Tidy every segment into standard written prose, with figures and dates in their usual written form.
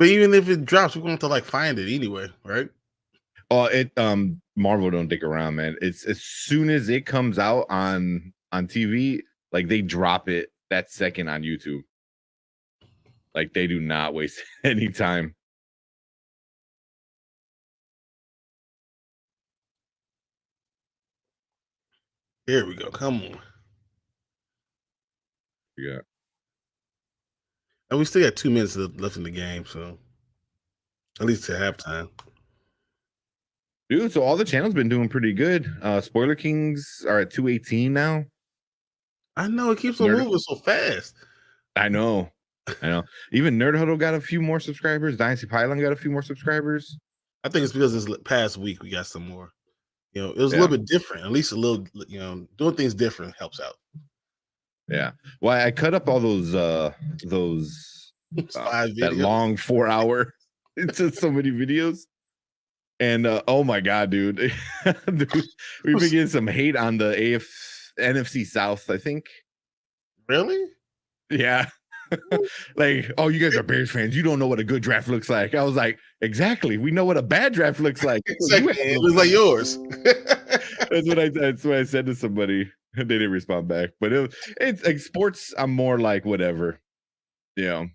But even if it drops, we're going to like find it anyway, right? Oh, Marvel don't dick around, man. It's as soon as it comes out on TV, like they drop it that second on YouTube. Like they do not waste any time. Here we go. Come on. Yeah. And we still got 2 minutes left in the game, so at least to halftime. Dude, so all the channels been doing pretty good. Spoiler Kings are at 218 now. I know it keeps on moving so fast. I know. Even Nerd Huddle got a few more subscribers. Dynasty Pylon got a few more subscribers. I think it's because this past week we got some more. You know, it was a little bit different. At least a little, doing things different helps out. Yeah. Well, I cut up all those that long 4 hour into so many videos. And oh my god, dude. Dude, we've been getting some hate on the NFC South, I think. Really? Yeah. Like, oh, you guys are Bears fans. You don't know what a good draft looks like. I was like, exactly. We know what a bad draft looks like. Exactly. It looks like yours. That's what I said to somebody. They didn't respond back. But it's like sports. I'm more like whatever. Yeah.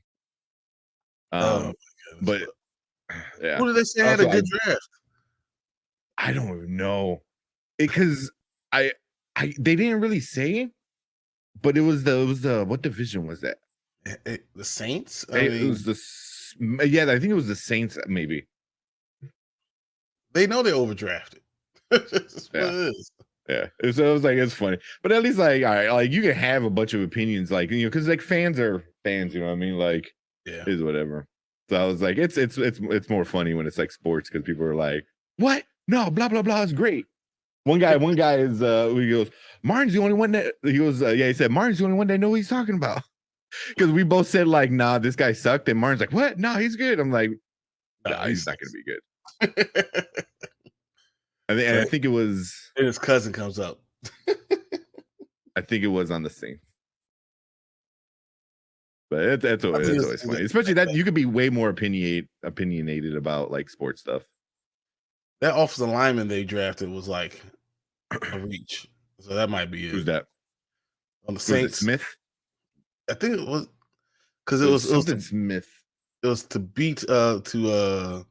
But yeah. Who did they say had a good draft? I don't even know. Because they didn't really say, but it was the what division was that? The Saints? I think it was the Saints, maybe. They know they overdrafted. Yeah. So it was like, it's funny. But at least, like, all right, like you can have a bunch of opinions, like, because like fans are fans, you know what I mean? Like, is whatever. So I was like, it's more funny when it's like sports, because people are like, what? No, blah blah blah is great. One guy is he goes, Martin's the only one that he said Martin's the only one that know what he's talking about. Because we both said like, nah, this guy sucked, and Martin's like, what? No, he's good. I'm like, nah, he's not gonna be good. I think it was. And his cousin comes up. I think it was on the same. But that's always funny, especially that you could be way more opinionated about like sports stuff. That offensive lineman they drafted was like a reach, so that might be it. Who's that? On the Saints, was it Smith. I think it was because it was Smith. It was to beat to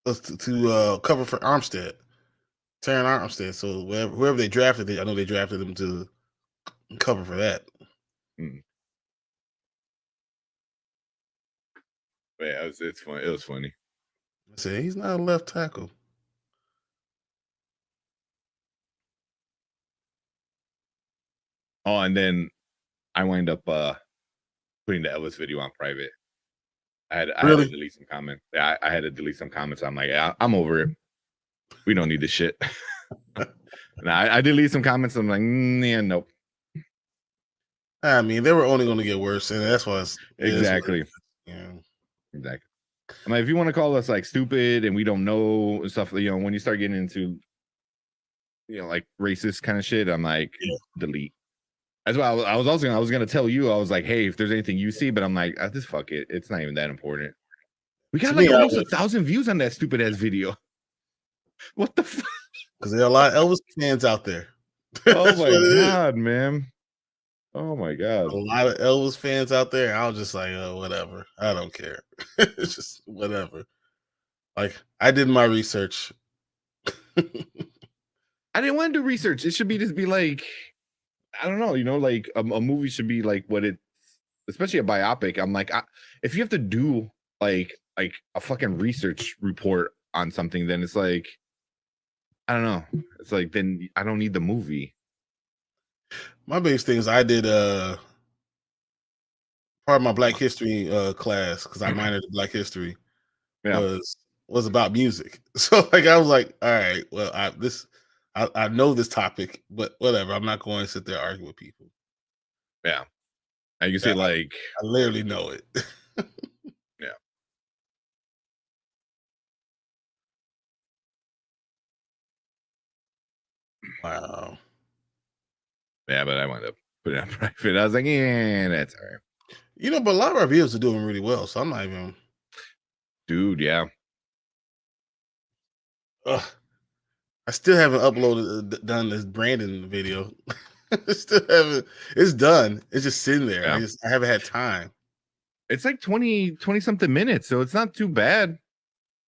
cover for Armstead, Terran Armstead. So whoever they drafted, I know they drafted him to cover for that. Yeah, it's funny. It was funny. I said he's not a left tackle. Oh, and then I wind up putting the Ellis video on private. I had to delete some comments. Yeah, I had to delete some comments. I'm like, yeah, I'm over it. We don't need this shit. And I deleted some comments. I'm like, yeah, nope. I mean, they were only going to get worse, and that's why exactly. Exactly. I mean, if you want to call us like stupid and we don't know and stuff, you know, when you start getting into, you know, like racist kind of shit, I'm like, delete. That's why I was gonna tell you, I was like, hey, if there's anything you see, but I'm like, just fuck it. It's not even that important. We got like almost 1,000 views on that stupid ass video. What the fuck? Because there are a lot of Elvis fans out there. Oh my god, man. Oh my god. A lot of Elvis fans out there. I was just like, oh, whatever. I don't care. It's just whatever. Like, I did my research. I didn't want to do research. It should just be like, I don't know, you know, like a movie should be like what it's, especially a biopic. I'm like, if you have to do like a fucking research report on something, then it's like, I don't know. It's like, then I don't need the movie. My biggest thing is I did part of my Black History class, because I minored in Black History, was about music. So like I was like, all right, well, I know this topic, but whatever. I'm not going to sit there and argue with people. Yeah. And you say like, I literally know it. Yeah. Wow. Yeah, but I wound up putting it on private. I was like, yeah, that's all right. But a lot of our videos are doing really well, so I'm not even. Dude, yeah. Ugh, I still haven't uploaded done this Brandon video. Still haven't. It's done. It's just sitting there. Yeah. I haven't had time. It's like 20 something minutes, so it's not too bad.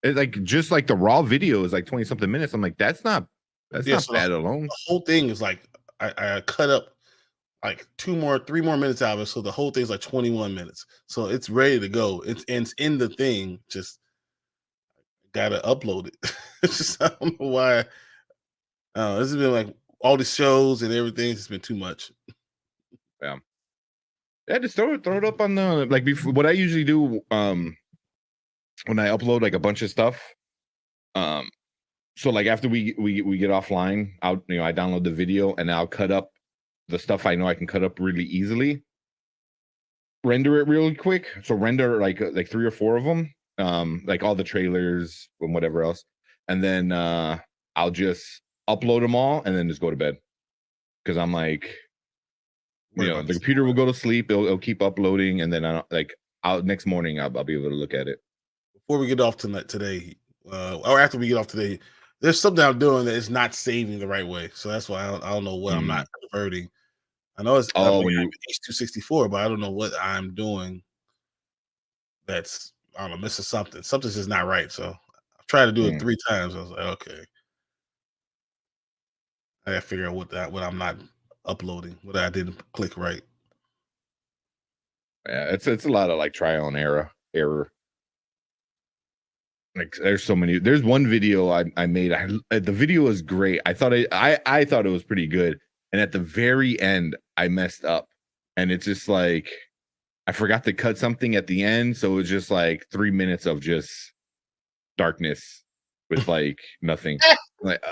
It's like just like the raw video is like 20 something minutes. I'm like, that's not Yeah, so bad alone. the whole thing is like I cut up like 3 more minutes out of it, so the whole thing's like 21 minutes. So it's ready to go. It's in the thing. Just gotta upload it. It's just I don't know why. This has been like all the shows and everything. It's been too much. Yeah. Yeah, just throw it up on the like before what I usually do when I upload like a bunch of stuff. Um so like after we get offline, I download the video and I'll cut up the stuff I know I can cut up really easily. Render it really quick. So render like 3 or 4 of them. Like all the trailers and whatever else. And then I'll just upload them all and then just go to bed. Because I'm like, the computer will go to sleep. It'll keep uploading, and then I'll next morning I'll be able to look at it. Before we get off tonight today, or after we get off today, there's something I'm doing that is not saving the right way. So that's why I don't know what I'm not converting. I know it's when you H.264, but I don't know what I'm doing. That's I don't know, missing something. Something's just not right. So I've tried to do it 3 times. I was like, okay, I gotta figure out what I'm not uploading, what I didn't click right. yeah, it's a lot of like trial and error. Like there's so many. There's one video I made. The video was great. I thought I thought it was pretty good, and at the very end I messed up, and it's just like I forgot to cut something at the end, so it was just like 3 minutes of just darkness with like nothing. Like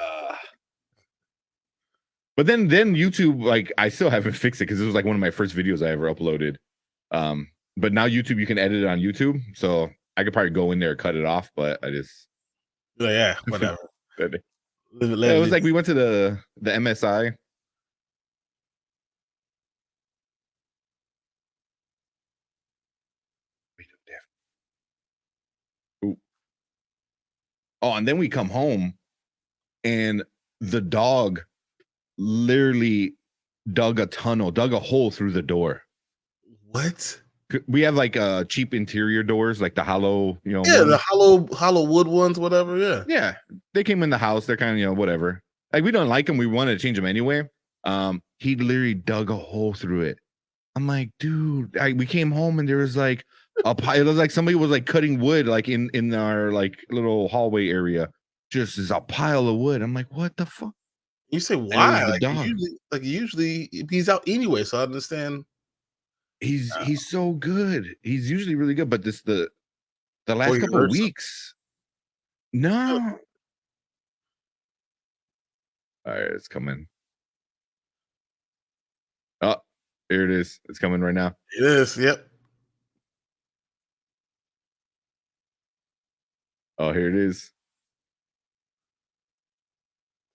but then YouTube, like I still haven't fixed it because it was like one of my first videos I ever uploaded. But now YouTube, you can edit it on YouTube, so I could probably go in there and cut it off, but I just Yeah, whatever. Yeah, it was like we went to the MSI. Ooh. Oh, and then we come home and the dog literally dug a hole through the door. What? We have like cheap interior doors, like the hollow, Yeah, ones. the hollow wood ones, whatever. Yeah. Yeah. They came in the house. They're kind of, whatever. Like we don't like them. We wanted to change them anyway. He literally dug a hole through it. I'm like, dude, we came home and there was like a pile. It was like somebody was like cutting wood, like in our like little hallway area. Just as a pile of wood. I'm like, what the fuck? You say And it was why? the dog. Usually he's out anyway, so I understand. He's so good. He's usually really good, but the last couple of weeks. No. All right, it's coming. Oh, here it is. It's coming right now. It is. Yep. Oh, here it is.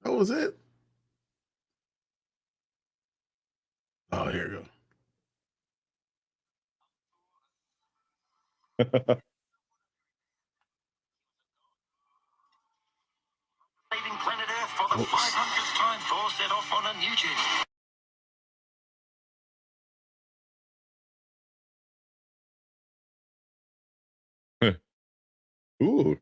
What was it? Oh, here you go. Leaving planet Earth for the 500th time, Thor set off on a new journey. Ooh.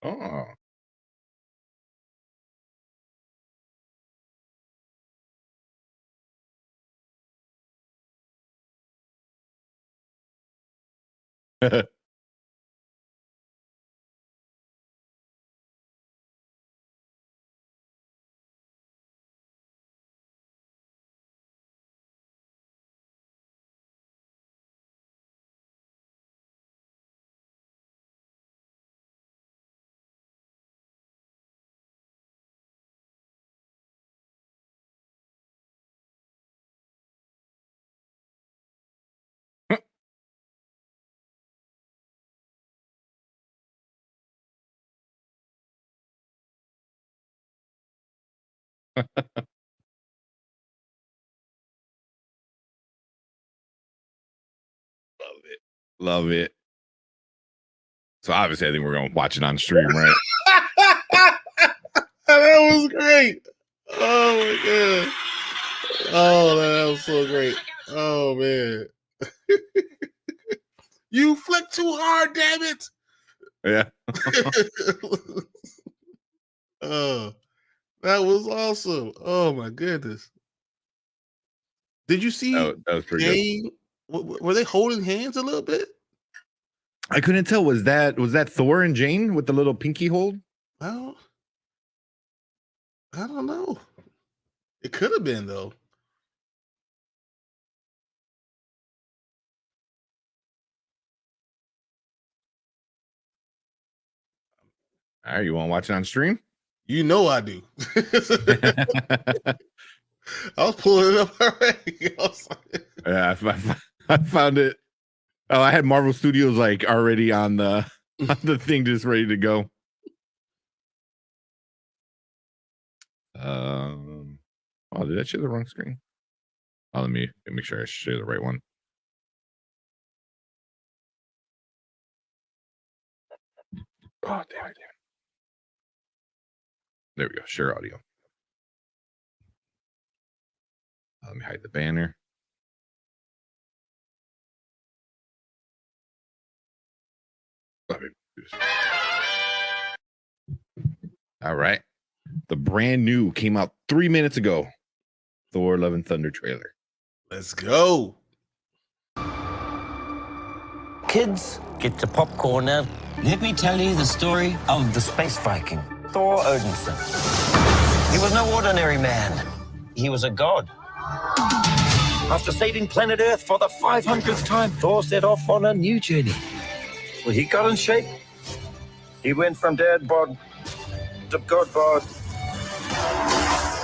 Oh. Love it. So obviously, I think we're going to watch it on stream, right? That was great. Oh my god. Oh, that was so great. Oh man. You flick too hard, damn it. Yeah. Oh, that was awesome. Oh my goodness. Did you see That was pretty good. Jane? Were they holding hands a little bit? I couldn't tell. Was that Thor and Jane with the little pinky hold? Well, I don't know. It could have been though. All right, you want to watch it on stream? You know I do. I was pulling it up already. Yeah, I found it. Oh, I had Marvel Studios like already on the thing, just ready to go. Oh, did I share the wrong screen? Oh, let me make sure I share the right one. Oh, damn it. There we go. Share audio. Let me hide the banner. All right. The brand new came out 3 minutes ago. Thor: Love and Thunder trailer. Let's go. Kids, get your popcorn now. Let me tell you the story of the space Viking, Thor Odinson. He was no ordinary man. He was a god. After saving planet Earth for the 500th time, Thor set off on a new journey. Well, he got in shape. He went from dad bod to god bod.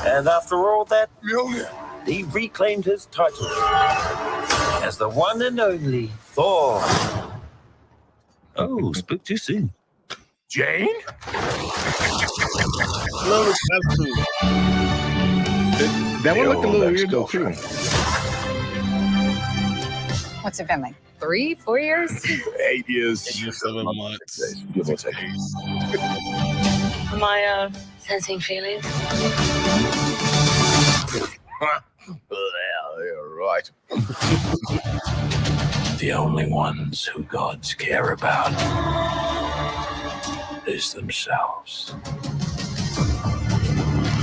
And after all that, he reclaimed his title as the one and only Thor. Oh, spoke too soon. Jane? That one looked a little weird though, too. What's it been like? 3, 4 years? 8 years. 7 months. Give or take. Am I sensing feelings? Well, you're right. The only ones who gods care about is themselves.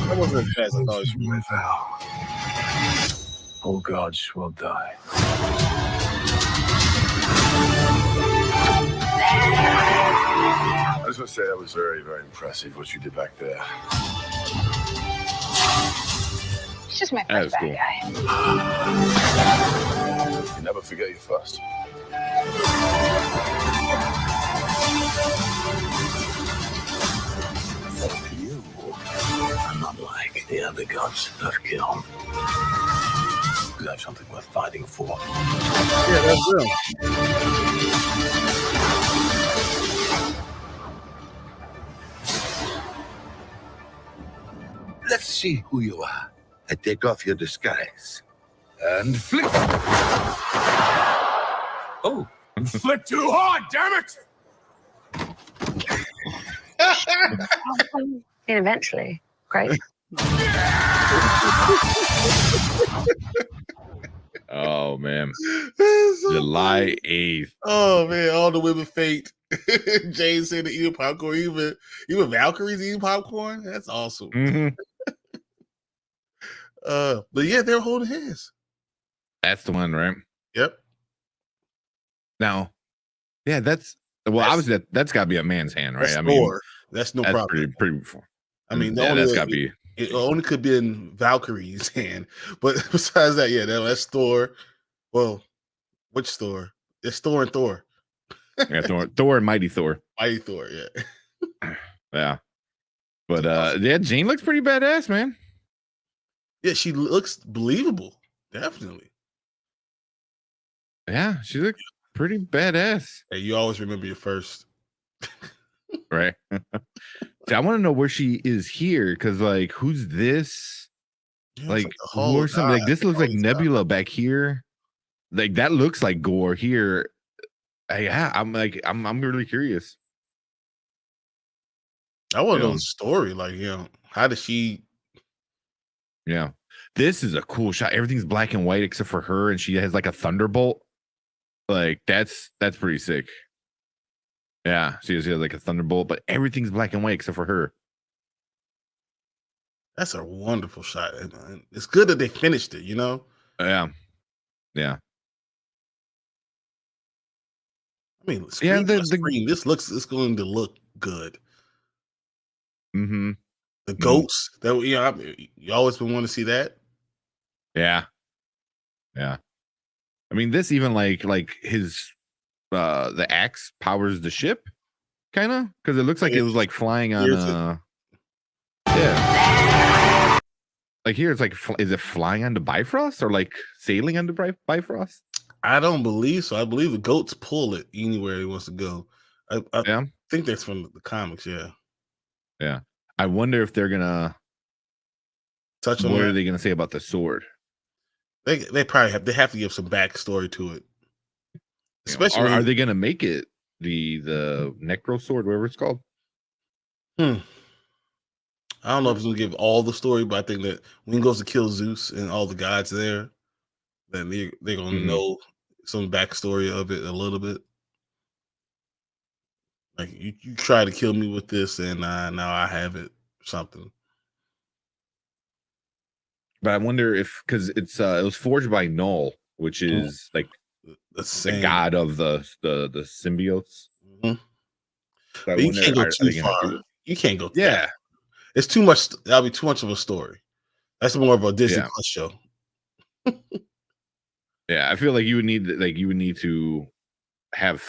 That wasn't as fast as I thought it would be. All gods will die. I just want to say that was very, very impressive what you did back there. He's just my That first was bad cool. guy. You never forget your first. You are not like the other gods of kill. You have something worth fighting for. Yeah, that's real. Let's see who you are. I take off your disguise. And flick. Oh, flick too hard, damn it! And eventually, great. Oh, man. So July 8th. Oh man, all the women fake. Jane said to eat popcorn. Even Valkyrie's eating popcorn. That's awesome. Mm-hmm. But yeah, they're holding hands. That's the one, right? Yep. Now, yeah, obviously that's got to be a man's hand, right? That's Thor. That's no that's problem. pretty. I mean, that's got to be. It only could be in Valkyrie's hand, but besides that, yeah, that's Thor. Well, which Thor? It's Thor and Thor. Yeah, Thor and Mighty Thor. Mighty Thor, yeah. Yeah. But yeah, Jane looks pretty badass, man. Yeah, she looks believable. Definitely. Yeah, she looks pretty badass. Hey, you always remember your first. Right. See, I want to know where she is here, because like, who's this? Yeah, Like, the who whole are some? Like, this looks like Nebula back here. Like, that looks like Gore here. Yeah, I'm really curious. I want to know the story. Like, how did she? Yeah, this is a cool shot. Everything's black and white except for her, and she has like a thunderbolt. Like, that's pretty sick. Yeah, she has like a thunderbolt, but everything's black and white except for her. That's a wonderful shot. And it's good that they finished it. Yeah. I mean, screen by screen, it's going to look good. Mm-hmm. The goats that you always been wanting to see that. Yeah. I mean, this even like his the axe powers the ship, kind of, because it looks like it was like flying on yeah. Like here, it's like, is it flying onto Bifrost or like sailing onto Bifrost? I don't believe so. I believe the goats pull it anywhere he wants to go. I think that's from the comics. Yeah. I wonder if they're gonna touch on what that. are they gonna say about the sword? They probably have to give some backstory to it. Especially, are they gonna make it the Necro sword, whatever it's called? I don't know if it's gonna give all the story, but I think that when he goes to kill Zeus and all the gods there, then they're gonna know some backstory of it a little bit. Like, you try to kill me with this, and now I have it, something. But I wonder if, because it was forged by Null, which is like the god of the symbiotes. But you can't go too far. You can't go. Yeah, it's too much. That'll be too much of a story. That's more of a Disney Plus show. Yeah, I feel like you would need to have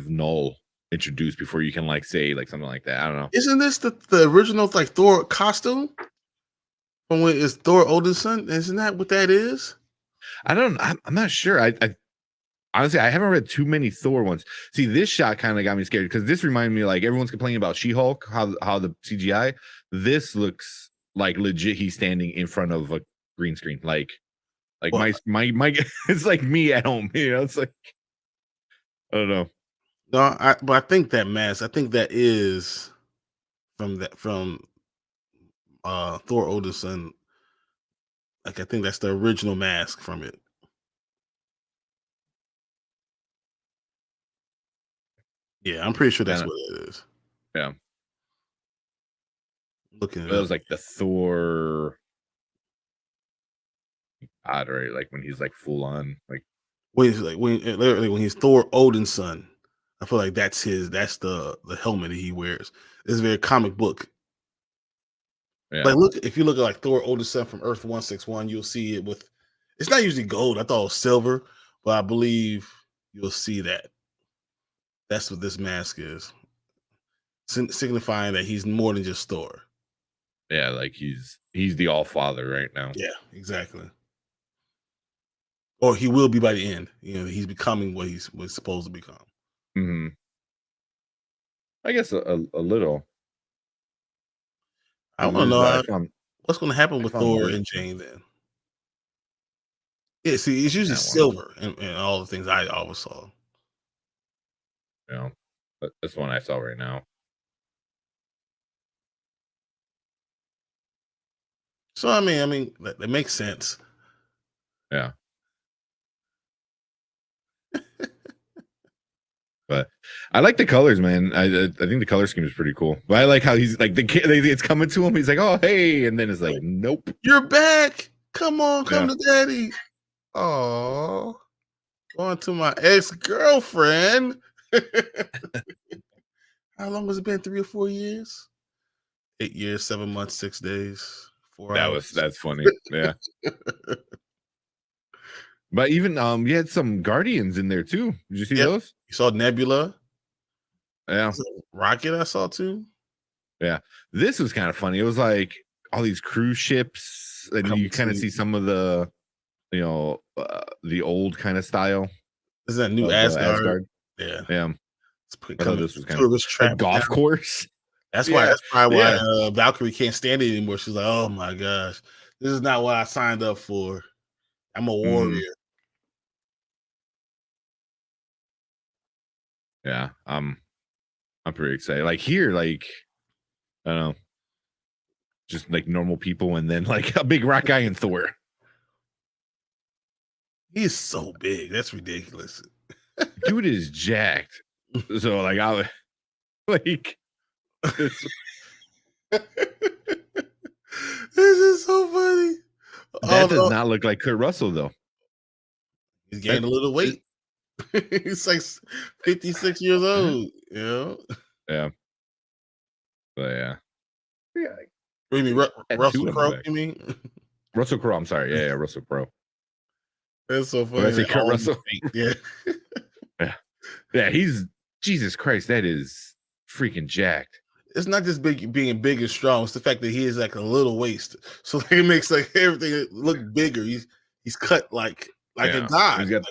Null introduced before you can like say like something like that. I don't know. Isn't this the original like Thor costume? From when it's Thor Odinson? Isn't that what that is? I'm not sure. I honestly, I haven't read too many Thor ones. See, this shot kind of got me scared because this reminded me, like, everyone's complaining about She-Hulk, how the CGI. This looks like legit. He's standing in front of a green screen, like my it's like me at home. It's like, I don't know. No, but I think that mask. I think that is from Thor Odinson. Like, I think that's the original mask from it. Yeah, I'm pretty sure that's what it is. Yeah. Looking at it was like the Thor god, right? Like when he's like full on, like when he's Thor Odinson. I feel like that's the helmet that he wears. It's very comic book. Yeah. Like, if you look at like Thor Odinson from Earth 161, you'll see it with. It's not usually gold. I thought it was silver, but I believe you'll see that. That's what this mask is, signifying that he's more than just Thor. Yeah, like he's the All Father right now. Yeah, exactly. Or he will be by the end. He's becoming what he's supposed to become. Mm-hmm. I guess a little. I want to know what's going to happen with Thor and Jane then. Yeah, see, it's usually silver and all the things I always saw. Yeah, that's one I saw right now. So I mean that makes sense. Yeah. But I like the colors, man. I think the color scheme is pretty cool. But I like how he's like it's coming to him. He's like, "Oh, hey," and then it's like, "Nope, you're back. Come on, come to daddy." Oh, going to my ex-girlfriend. How long has it been? 3 or 4 years? 8 years, 7 months, 6 days, 4 hours. That's funny. Yeah. But even you had some Guardians in there too. Did you see those? You saw Nebula. Yeah. Rocket I saw too. Yeah. This was kind of funny. It was like all these cruise ships, and you kind of see some of the the old kind of style. Is that new Asgard? Yeah. This was kind of a golf course. That's why. That's probably why Valkyrie can't stand it anymore. She's like, "Oh my gosh, this is not what I signed up for. I'm a warrior." Yeah, I'm pretty excited. Like here, like I don't know, just like normal people, and then like a big rock guy in Thor. He's so big. That's ridiculous. Dude is jacked. So like I like this is so funny. That does not look like Kurt Russell though. He's gained a little weight. He's like 56 years old, you know? Yeah. But yeah. What do you mean, Russell Crowe, you mean? Russell Crowe, I'm sorry. Yeah, Russell Crowe. That's so funny. I say Kurt Russell. Yeah. Yeah, he's Jesus Christ, that is freaking jacked. It's not just being big and strong, it's the fact that he is like a little waist. So like, it makes like everything look bigger. He's cut like a god. He's got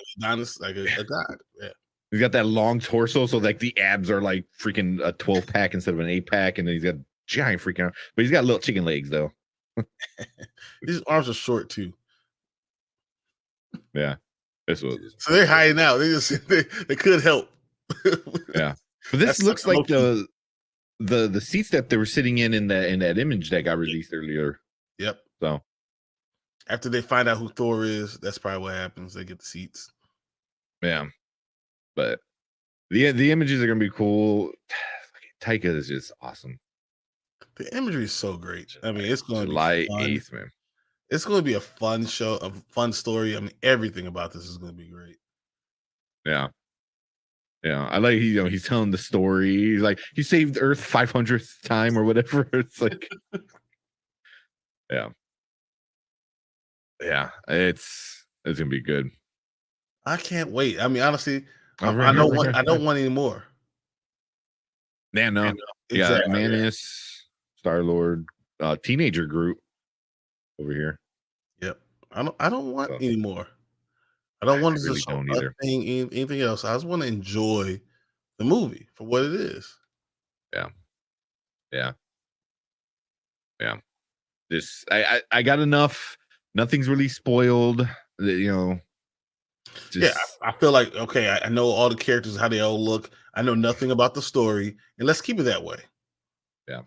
like a god. Yeah. He's got that long torso, so like the abs are like freaking a 12-pack instead of an 8-pack, and then he's got giant freaking arms. But he's got little chicken legs though. His arms are short too. Yeah. So they're hiding out. They could help. Yeah. But this looks like the seats that they were sitting in that image that got released earlier. Yep. So after they find out who Thor is, that's probably what happens. They get the seats. Yeah. But the images are gonna be cool. Taika is just awesome. The imagery is so great. I mean, it's going to be July fun. 8th, man. It's going to be a fun show, a fun story. I mean, everything about this is going to be great. Yeah. Yeah. I like, he's telling the story. He's like, he saved Earth 500th time or whatever. It's like, yeah. Yeah. It's going to be good. I can't wait. I mean, honestly, I don't want any more. Yeah, no. Exactly. Yeah, Manus, Star-Lord, teenager group over here. Yep. I don't want any more. I don't want to show anything else. I just want to enjoy the movie for what it is. Yeah. Yeah. Yeah. This I got enough. Nothing's really spoiled. Yeah, I feel like okay, I know all the characters, how they all look. I know nothing about the story, and let's keep it that way. Yeah.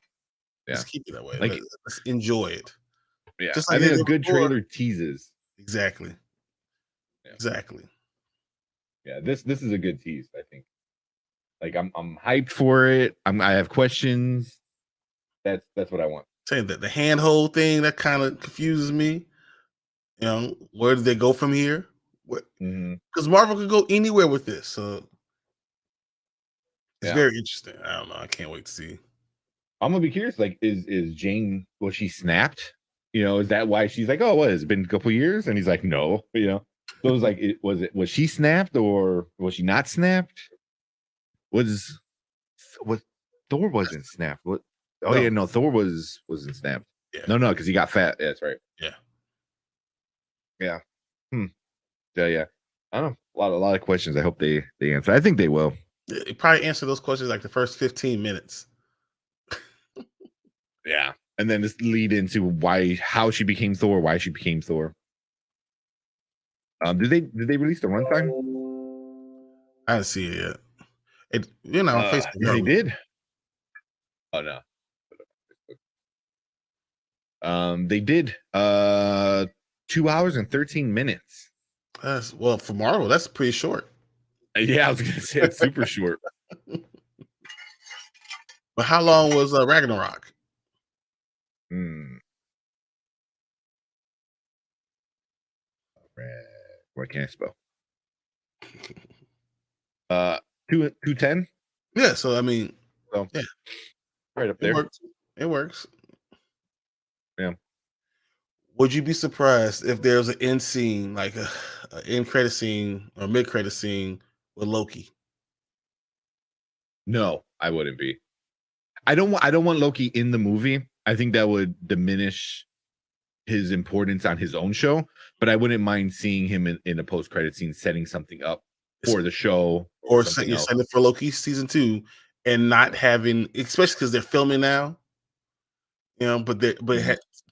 Let's keep it that way. Like, let's enjoy it. Yeah, just like I think a good trailer teases. Exactly. Yeah. Exactly. Yeah, this is a good tease. I think. Like I'm hyped for it. I have questions. That's what I want. Saying that the handhold thing that kind of confuses me. You know, where do they go from here? Because Marvel could go anywhere with this, so it's very interesting. I don't know. I can't wait to see. I'm gonna be curious. Like, is Jane? Was she snapped? Is that why she's like, oh, what? It's been a couple years, and he's like, no. So it was like, was she snapped or was she not snapped? Was Thor wasn't snapped? What? Oh yeah, no, Thor wasn't snapped. Yeah. No, because he got fat. Yeah, that's right. Yeah. Yeah. Yeah. I don't know. A lot of questions. I hope they answer. I think they will. They probably answer those questions like the first 15 minutes. Yeah. And then just lead into how she became Thor, why she became Thor. Did they release the runtime? I didn't see it yet. On Facebook. They did. Oh no. They did 2 hours and 13 minutes. Well, for Marvel, that's pretty short. Yeah, I was gonna say it's super short. But how long was Ragnarok? What can I spell? 210. Yeah, so I mean, yeah, right up there. It works. Yeah. Would you be surprised if there's an end scene, like an end credit scene or mid credit scene with Loki? No, I wouldn't be. I don't want Loki in the movie. I think that would diminish his importance on his own show, but I wouldn't mind seeing him in a post credit scene setting something up for the show, or you're setting it for Loki season 2, and not having, especially because they're filming now,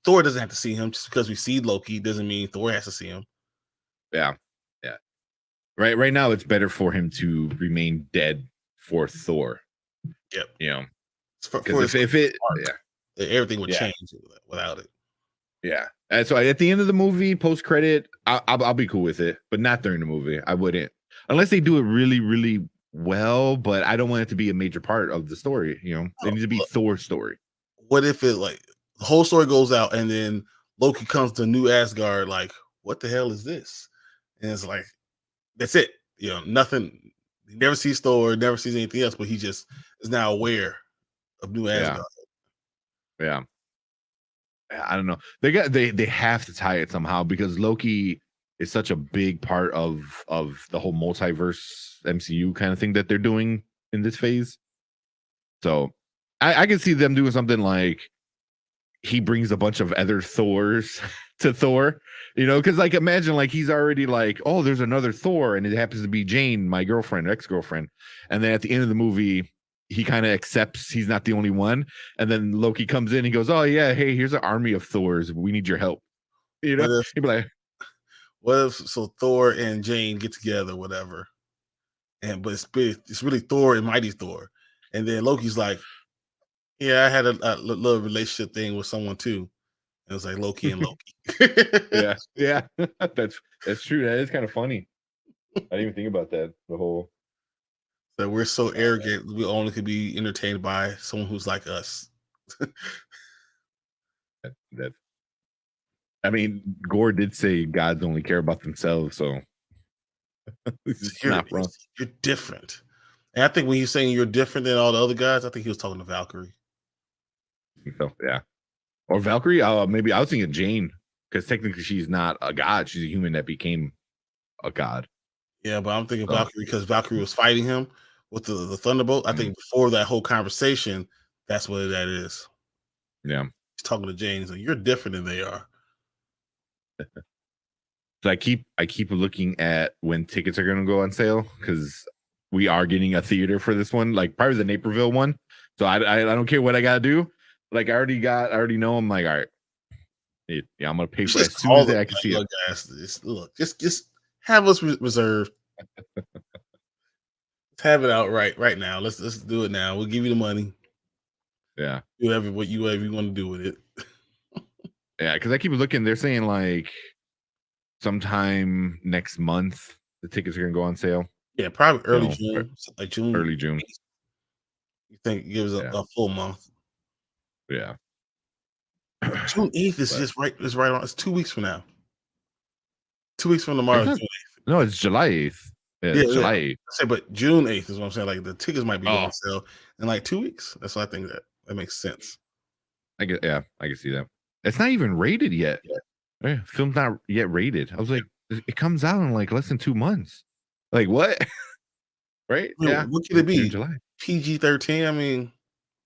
Thor doesn't have to see him. Just because we see Loki doesn't mean Thor has to see him. Yeah. Right now, it's better for him to remain dead for Thor. Yep. Because if it, everything would change without it. Yeah. And so at the end of the movie, post credit, I'll be cool with it, but not during the movie. I wouldn't, unless they do it really, really well. But I don't want it to be a major part of the story. It needs to be Thor's story. What if it the whole story goes out and then Loki comes to New Asgard? Like, what the hell is this? And it's like, that's it. Nothing. He never sees Thor, never sees anything else, but he just is now aware of New Asgard. Yeah. I don't know. They have to tie it somehow because Loki is such a big part of the whole multiverse MCU kind of thing that they're doing in this phase. So I can see them doing something like he brings a bunch of other Thors to Thor, because like imagine like he's already like, oh, there's another Thor, and it happens to be Jane, my girlfriend, ex-girlfriend, and then at the end of the movie, he kind of accepts he's not the only one, and then Loki comes in, he goes, oh yeah, hey, here's an army of Thors, we need your help. He'd be like, what if Thor and Jane get together, whatever, but it's really Thor and Mighty Thor, and then Loki's like, yeah, I had a little relationship thing with someone too. It was like Loki and Loki. yeah, that's true. That is kind of funny. I didn't even think about that. The whole that we're so arrogant, we only could be entertained by someone who's like us. that I mean, Gore did say gods only care about themselves, so you're different. And I think when he's saying you're different than all the other guys, I think he was talking to Valkyrie. So yeah, or Valkyrie. Maybe I was thinking Jane, because technically she's not a god; she's a human that became a god. Yeah, but I'm thinking Valkyrie because Valkyrie was fighting him with the Thunderbolt. I think before that whole conversation, that's what that is. Yeah, he's talking to Jane. So you're different than they are. So I keep looking at when tickets are going to go on sale because we are getting a theater for this one, like probably the Naperville one. So I don't care what I got to do. Like I already know. I'm like, all right, yeah, I'm gonna pay for it as soon as I can see it. Guys, look, just have us reserved. Let's have it out right now. Let's do it now. We'll give you the money. Yeah, do whatever you want to do with it. Yeah, because I keep looking. They're saying like sometime next month the tickets are gonna go on sale. Yeah, probably early June, like June. Early June. You think it gives a full month? Yeah. June 8th is just right. It's right on. It's 2 weeks from now. 2 weeks from tomorrow. June 8th. No, it's July 8th. Yeah, July 8th. I say, but June 8th is what I'm saying. Like the tickets might be on sale in like 2 weeks. That's why I think that makes sense. I can see that. It's not even rated yet. Yeah. Film's not yet rated. I was like, it comes out in like less than 2 months. Like what? Right? Yeah. What could it be? July. PG-13. I mean,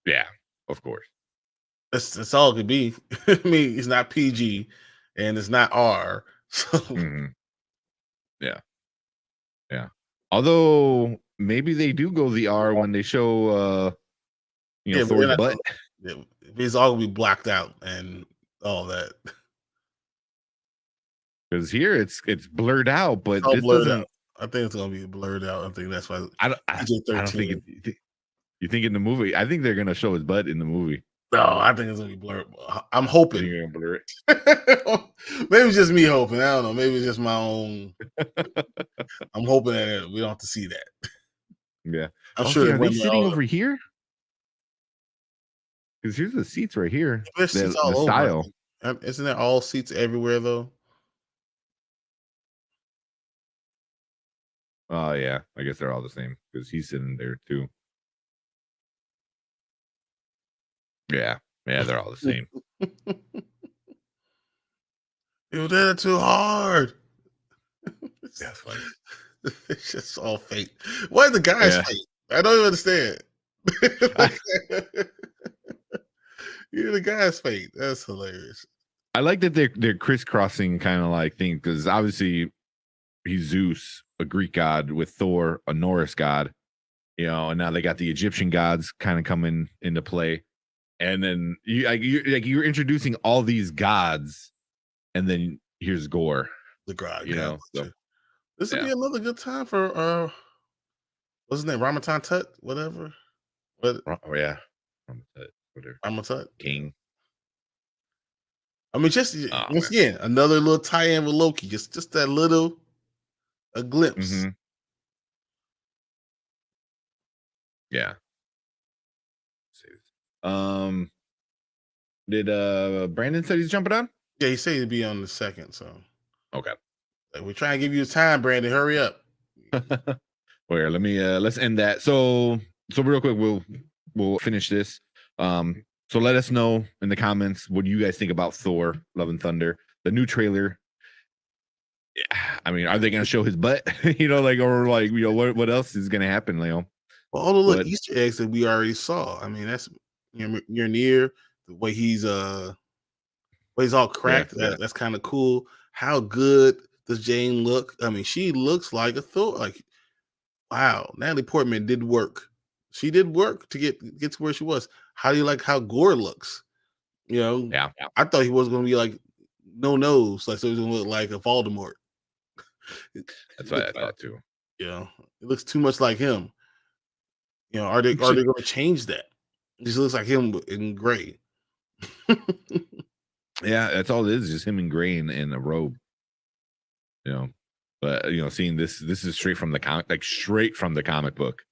yeah, of course. That's all it could be. I mean, it's not PG and it's not R. So yeah. Although maybe they do go the R when they show Thor's butt. It's all gonna be blacked out and all that. Because here it's blurred out, but this blurred doesn't. Out. I think it's gonna be blurred out. I think that's why I don't think you think in the movie. I think they're gonna show his butt in the movie. No, I think it's gonna be blurred. I'm hoping. You're gonna blur it. Maybe it's just me hoping. I don't know. Maybe it's just my own. I'm hoping that we don't have to see that. Yeah, I'm sure. Are they sitting over here? Because here's the seats right here. There's seats all over. Style. Isn't there all seats everywhere though? Oh yeah, I guess they're all the same because he's sitting there too. Yeah, they're all the same. You did it too hard. That's funny. It's just all fake. Why the guys fake? I don't even understand. You're the guy's fate. That's hilarious. I like that they're crisscrossing kind of like thing because obviously he's Zeus, a Greek god, with Thor, a Norse god. you know, and now they got the Egyptian gods kind of coming into play. And then you're introducing all these gods, and then here's Gore. The god, you know. So, this would be another good time for what's his name? Ramadan Tut, whatever. What? Oh yeah, whatever. Ramadan King. I mean, just once again, another little tie-in with Loki. Just that little a glimpse. Mm-hmm. Yeah. Did Brandon said he's jumping on? Yeah, he said he'd be on the second. So okay, we're trying to give you time, Brandon. Hurry up. Well, here, let me let's end that. So real quick, we'll finish this. So let us know in the comments what you guys think about Thor: Love and Thunder, the new trailer. Yeah, I mean, are they going to show his butt? You know, like, or like, you know, what else is going to happen, Leo? Well, all the little Easter eggs that we already saw. I mean, that's you're near the way he's all cracked. That's kind of cool. How good does Jane look? I mean, she looks like a Thor. Like, wow, Natalie Portman did work. She did work to get to where she was. How do you like how Gore looks? You know, I thought he was going to be like no nose, like so he's going to look like a Voldemort. That's what I thought too. You know, it looks too much like him. You know, are they going to change that? It just looks like him in gray. Yeah, that's all it is, just him in gray in a robe. You know, but you know, seeing this is straight from the comic, like straight from the comic book.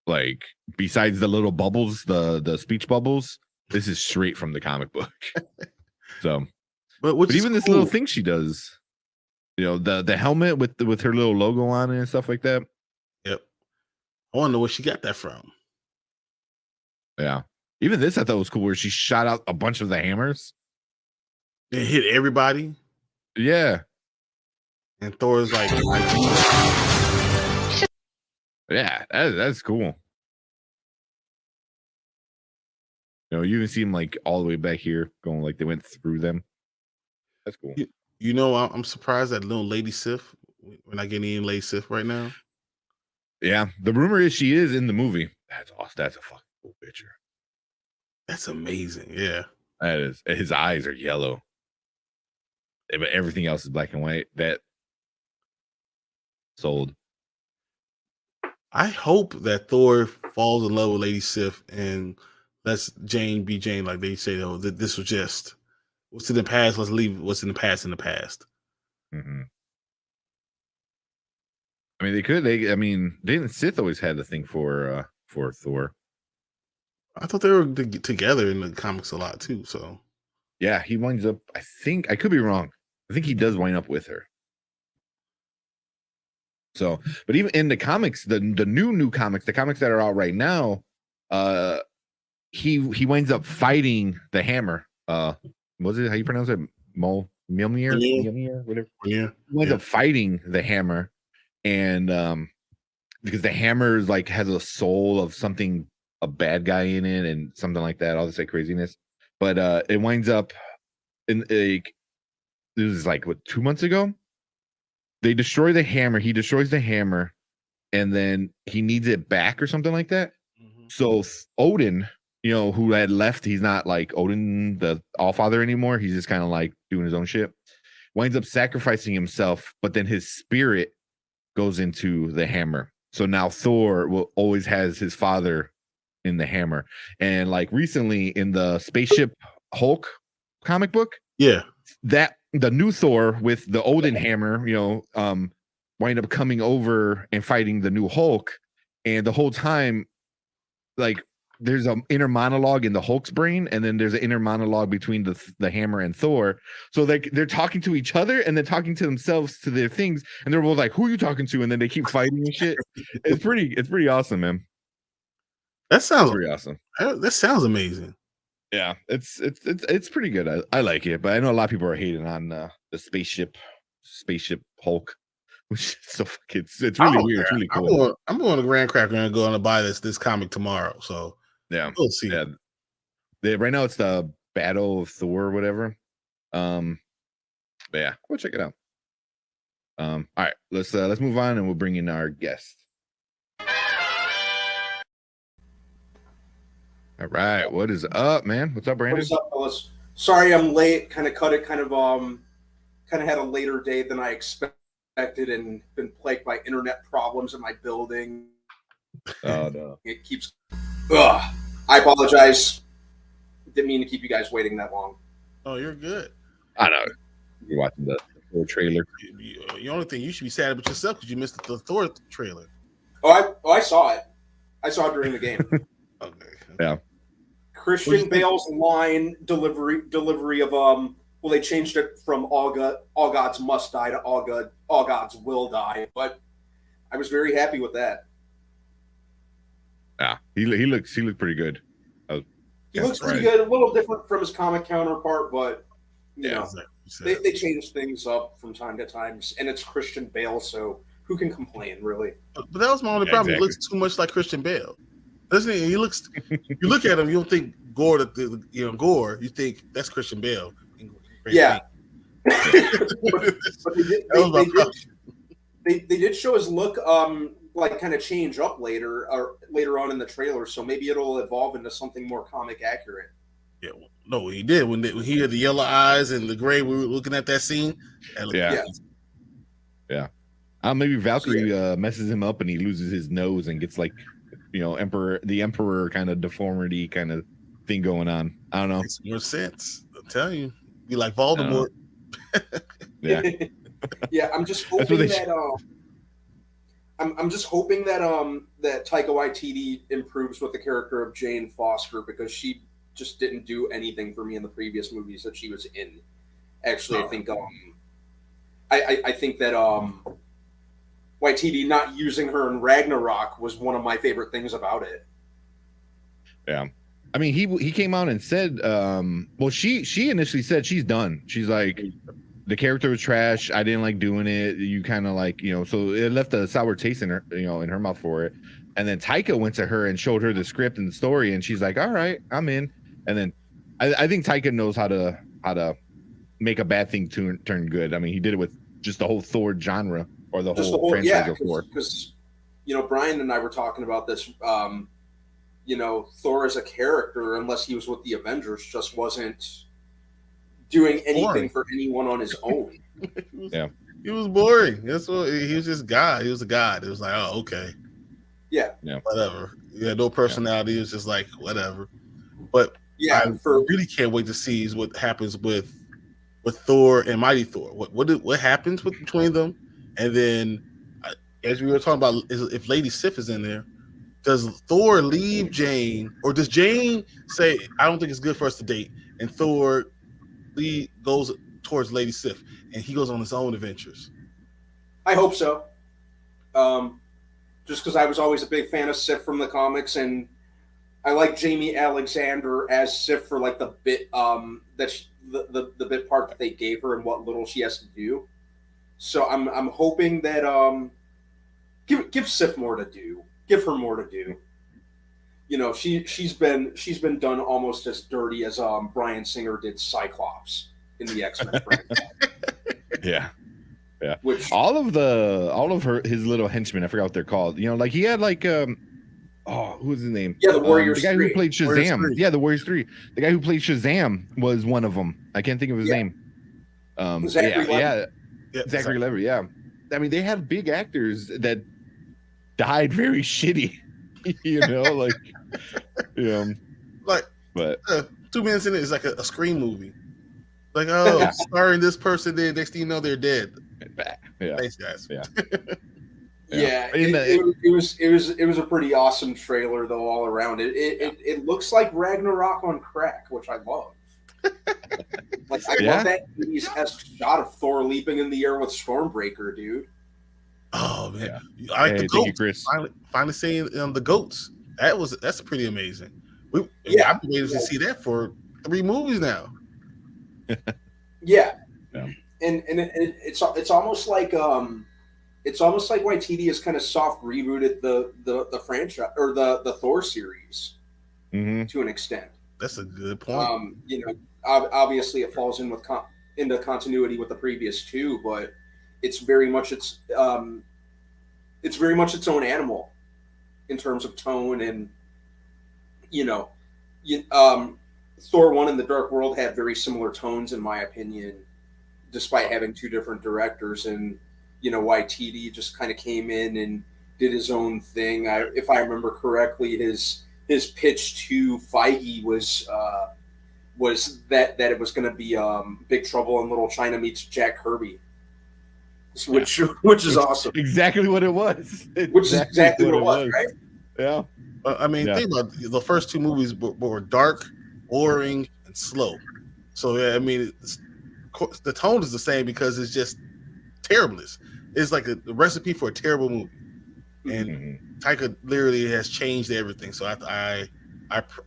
Like, besides the little bubbles, the speech bubbles, this is straight from the comic book. So, but even this little thing she does, you know, the helmet with her little logo on it and stuff like that. Yep. I want to know where she got that from. Yeah. Even this I thought was cool, where she shot out a bunch of the hammers. It hit everybody. Yeah. And Thor's like, yeah, that's cool. You know, you can see him like all the way back here going like they went through them. That's cool. You know, I'm surprised that little Lady Sif, we're not getting any Lady Sif right now. Yeah, the rumor is she is in the movie. That's awesome. That's a fucking cool picture. That's amazing. Yeah. That is. His eyes are yellow. But everything else is black and white. That sold. I hope that Thor falls in love with Lady Sif and lets Jane be Jane, like they say, though, that this was just what's in the past. Let's leave what's in the past in the past. Mm-hmm. I mean, they could. I mean, didn't Sith always had the thing for Thor? I thought they were together in the comics a lot too. So yeah, he winds up. I think I could be wrong. I think he does wind up with her. So, but even in the comics, the new comics, the comics that are out right now, he winds up fighting the Hammer. Was it how you pronounce it? Mjolnir, whatever. Yeah, he winds up fighting the Hammer, and because the Hammer is like has a soul of something, a bad guy in it, and something like that. All this like craziness, but it winds up in like this is like what 2 months ago. They destroy the Hammer. He destroys the Hammer, and then he needs it back or something like that. Mm-hmm. So Odin, you know, who had left, he's not like Odin, the Allfather anymore. He's just kind of like doing his own shit. Winds up sacrificing himself, but then his spirit goes into the Hammer. So now Thor will always has his father in the Hammer. And like recently in the Spaceship Hulk comic book, yeah, that the new Thor with the Odin hammer, you know, wind up coming over and fighting the new Hulk, and the whole time, like, there's an inner monologue in the Hulk's brain, and then there's an inner monologue between the Hammer and Thor. So they're talking to each other, and then talking to themselves to their things, and they're both like, "Who are you talking to?" And then they keep fighting and shit. It's pretty awesome, man. That sounds pretty awesome. That sounds amazing. Yeah, it's pretty good. I like it, but I know a lot of people are hating on the spaceship Hulk, which is so fucking. It's really weird. It's really cool. I'm going to Grand Cracker and going to buy this comic tomorrow. So yeah, we'll see. Yeah, right now it's the Battle of Thor or whatever. But yeah, go check it out. All right, let's move on and we'll bring in our guest. All right, what is up, man? What's up, Brandon? What's up, fellas? Sorry, I'm late. Kind of had a later day than I expected, and been plagued by internet problems in my building. Oh no, it keeps. Ugh. I apologize. Didn't mean to keep you guys waiting that long. Oh, you're good. I know. You're watching the Thor trailer. The only thing you should be sad about yourself because you missed the Thor trailer. I saw it. I saw it during the game. Okay. Yeah. Christian Bale's line delivery of well, they changed it from all gods must die to all gods will die, but I was very happy with that. Yeah, he looks pretty good. He looks pretty good, a little different from his comic counterpart, but you know, exactly. They change things up from time to time, and it's Christian Bale, so who can complain, really? But that was my only problem. Exactly. He looks too much like Christian Bale, doesn't he? He looks. You look at him, you don't think Gore. Gore. You think that's Christian Bale. Yeah. but they did show his look like kind of change up later on in the trailer, so maybe it'll evolve into something more comic accurate. Yeah, no, he did when he had the yellow eyes and the gray. We were looking at that scene. Yeah. Maybe Valkyrie messes him up and he loses his nose and gets like, the emperor kind of deformity kind of thing going on. I don't know. Makes more sense. I'm telling you, be like Voldemort. Yeah. Yeah, I'm just hoping that I'm just hoping that that Taika Waititi improves with the character of Jane Foster, because she just didn't do anything for me in the previous movies that she was in. Actually, I think I think that Waititi not using her in Ragnarok was one of my favorite things about it. Yeah. I mean, he came out and said, well, she initially said she's done. She's like, the character was trash. I didn't like doing it. You kind of like, so it left a sour taste in her, in her mouth for it. And then Taika went to her and showed her the script and the story, and she's like, all right, I'm in. And then I think Taika knows how to make a bad thing turn good. I mean, he did it with just the whole Thor genre, or the whole franchise of Thor. Because Brian and I were talking about this. Thor as a character, unless he was with the Avengers, just wasn't doing anything for anyone on his own. He was boring. That's what he was. Just God. He was a god. It was like, oh, okay, yeah, whatever. He had no personality. It was just like whatever. But I really can't wait to see what happens with Thor and Mighty Thor. What happens between them, and then as we were talking about, if Lady Sif is in there. Does Thor leave Jane, or does Jane say, I don't think it's good for us to date, and Thor goes towards Lady Sif, and he goes on his own adventures? I hope so. Just because I was always a big fan of Sif from the comics, and I like Jamie Alexander as Sif for like the bit the bit part that they gave her and what little she has to do. So I'm hoping that give Sif more to do. Give her more to do. She's been done almost as dirty as Bryan Singer did Cyclops in the X-Men franchise. Yeah. Which all of his little henchmen, I forgot what they're called. Like he had like who was his name? Yeah, the Warriors. The guy who played Shazam. Yeah, the Warriors 3. The guy who played Shazam was one of them. I can't think of his name. Zachary Levi. Yeah. I mean, they had big actors that died very shitty, but 2 minutes in it is like a Scream movie. Like, starring this person, then next thing you know, they're dead. Yeah. Thanks, guys. Yeah. It was a pretty awesome trailer though, all around. It looks like Ragnarok on crack, which I love. Like I love that 80s-esque shot of Thor leaping in the air with Stormbreaker, dude. Oh man, I like the goats. Chris. Finally seeing the goats. That's pretty amazing. I've been able to see that for 3 movies now. Yeah. And it's almost like Waititi has kind of soft rebooted the franchise or the Thor series to an extent. That's a good point. Obviously it falls in into continuity with the previous 2, but it's very much its own animal in terms of tone and Thor 1 and The Dark World had very similar tones, in my opinion, despite having two different directors. And, Waititi just kind of came in and did his own thing. If I remember correctly, his pitch to Feige was that it was going to be Big Trouble in Little China meets Jack Kirby, which is awesome. Exactly what it was. Which is exactly what it was, right? Yeah. Think about it. The first two movies were dark, boring, and slow. So yeah, the tone is the same because it's just terribleness. It's like the recipe for a terrible movie, and Taika literally has changed everything. So I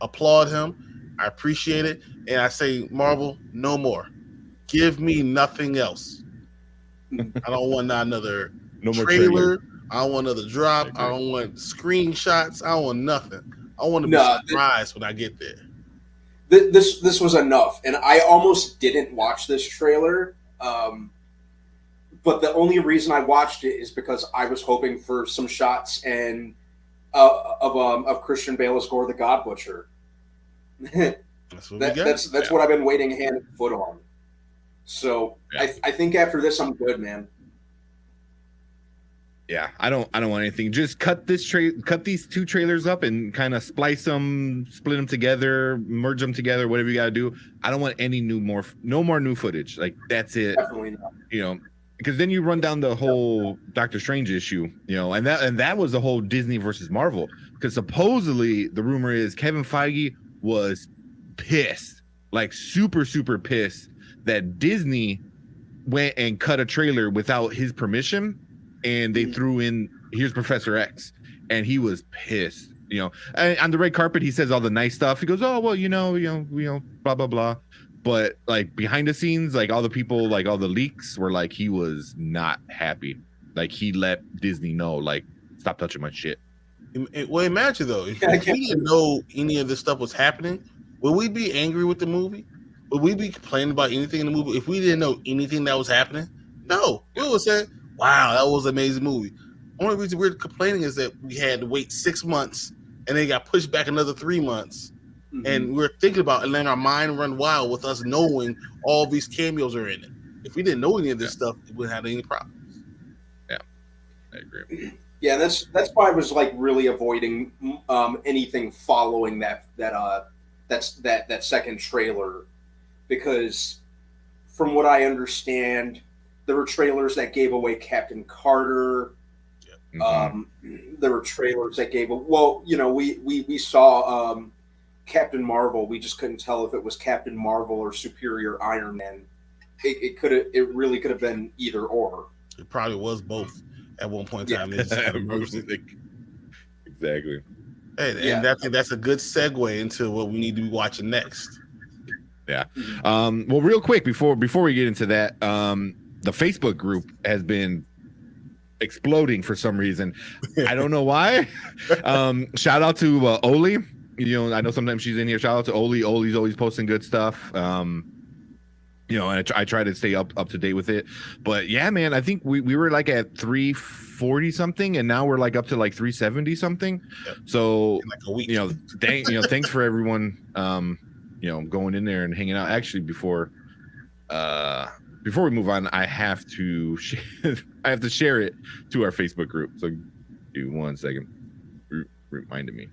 applaud him. I appreciate it, and I say, Marvel, no more. Give me nothing else. I don't want another trailer. I don't want another drop. I don't want screenshots. I don't want nothing. I want to be surprised when I get there. This was enough, and I almost didn't watch this trailer. But the only reason I watched it is because I was hoping for some shots of Christian Bale as Gore the God Butcher. That's what I've been waiting hand and foot on. So I think after this I'm good, man. Yeah, I don't want anything. Just cut these two trailers up and kind of splice them, split them together, merge them together, whatever you got to do. I don't want any no more new footage. Like, that's it. Definitely not. Because then you run down the whole Doctor Strange issue, and that was the whole Disney versus Marvel. Because supposedly the rumor is Kevin Feige was pissed, like super, super pissed, that Disney went and cut a trailer without his permission, and they threw in, here's Professor X, and he was pissed. And on the red carpet, he says all the nice stuff. He goes, "Oh well, blah blah blah." But like behind the scenes, like all the people, like all the leaks were like, he was not happy. Like, he let Disney know, like, stop touching my shit. Well, imagine though, if we didn't know any of this stuff was happening, would we be angry with the movie? Would we be complaining about anything in the movie if we didn't know anything that was happening? No, we would say, "Wow, that was an amazing movie." The only reason we're complaining is that we had to wait 6 months and then got pushed back another 3 months. And we're thinking about it, and then our mind run wild with us knowing all these cameos are in it. If we didn't know any of this stuff, we wouldn't have any problems. Yeah, I agree. Yeah, that's why I was like really avoiding anything following that second trailer, because from what I understand, there were trailers that gave away Captain Carter. There were trailers that gave we saw Captain Marvel. We just couldn't tell if it was Captain Marvel or Superior Iron Man. It really could have been either or. It probably was both at one point in time. Exactly. And that's a good segue into what we need to be watching next. Yeah. Well, real quick before we get into that, the Facebook group has been exploding for some reason. I don't know why. Shout out to Oli. I know sometimes she's in here. Shout out to Oli. Oli's always posting good stuff. And I try to stay up to date with it. But yeah, man, I think we were like at 340 something, and now we're like up to like 370 something. Yep. So in like a week. Thanks for everyone going in there and hanging out. Actually, before we move on, I have to share it to our Facebook group. So give me 1 second. Reminded me.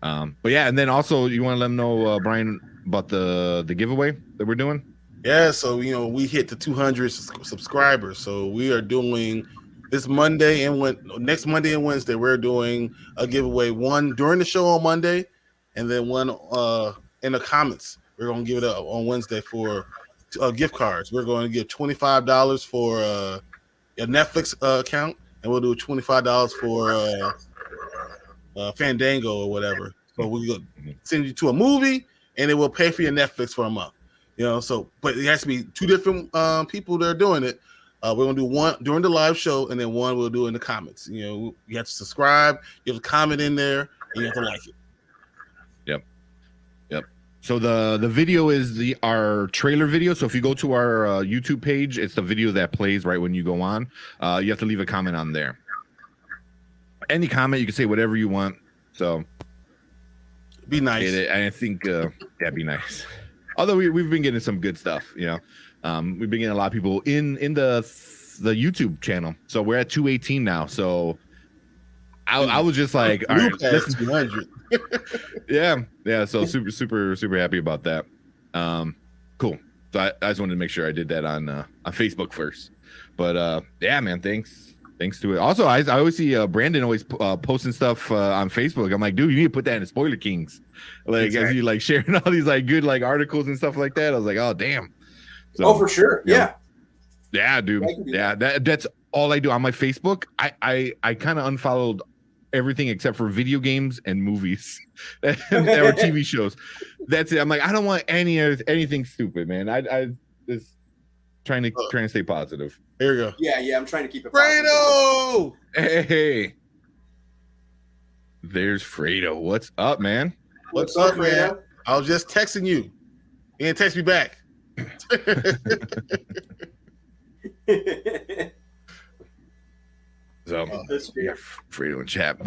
But yeah, and then also you want to let them know, Brian, about the giveaway that we're doing? Yeah, so we hit the 200 subscribers. So we are doing this Monday and next Monday and Wednesday, we're doing a giveaway, one during the show on Monday, and then one in the comments. We're gonna give it up on Wednesday for gift cards. We're going to give $25 for a Netflix account, and we'll do $25 for Fandango or whatever. So we'll send you to a movie, and it will pay for your Netflix for a month. But it has to be two different people that are doing it. We're gonna do one during the live show, and then one we'll do in the comments. You have to subscribe, you have to comment in there, and you have to like it. Yep. So the video is our trailer video. So if you go to our YouTube page, it's the video that plays right when you go on. You have to leave a comment on there. Any comment, you can say whatever you want. So Be nice. I think that'd be nice. Although we've been getting some good stuff, you know. We've been getting a lot of people in the YouTube channel. So we're at 218 now. So I was just like, all right, listen. 200. yeah. So super happy about that. Cool. So I just wanted to make sure I did that on Facebook first. But yeah, man, thanks to it. Also, I always see Brandon always posting stuff on Facebook. I'm like, dude, you need to put that in the Spoiler Kings. Like, as you like sharing all these like good like articles and stuff like that. I was like, oh damn. So, for sure. Yeah, dude. Yeah, that's all I do on my Facebook. I kind of unfollowed everything except for video games and movies or TV shows. That's it. I'm like, I don't want anything stupid, man. I just trying to stay positive. Here we go. Yeah. I'm trying to keep it. Fredo! Hey, there's Fredo. What's up, man? What's up, man? I was just texting you. You didn't text me back. So yeah, Fredo and chat.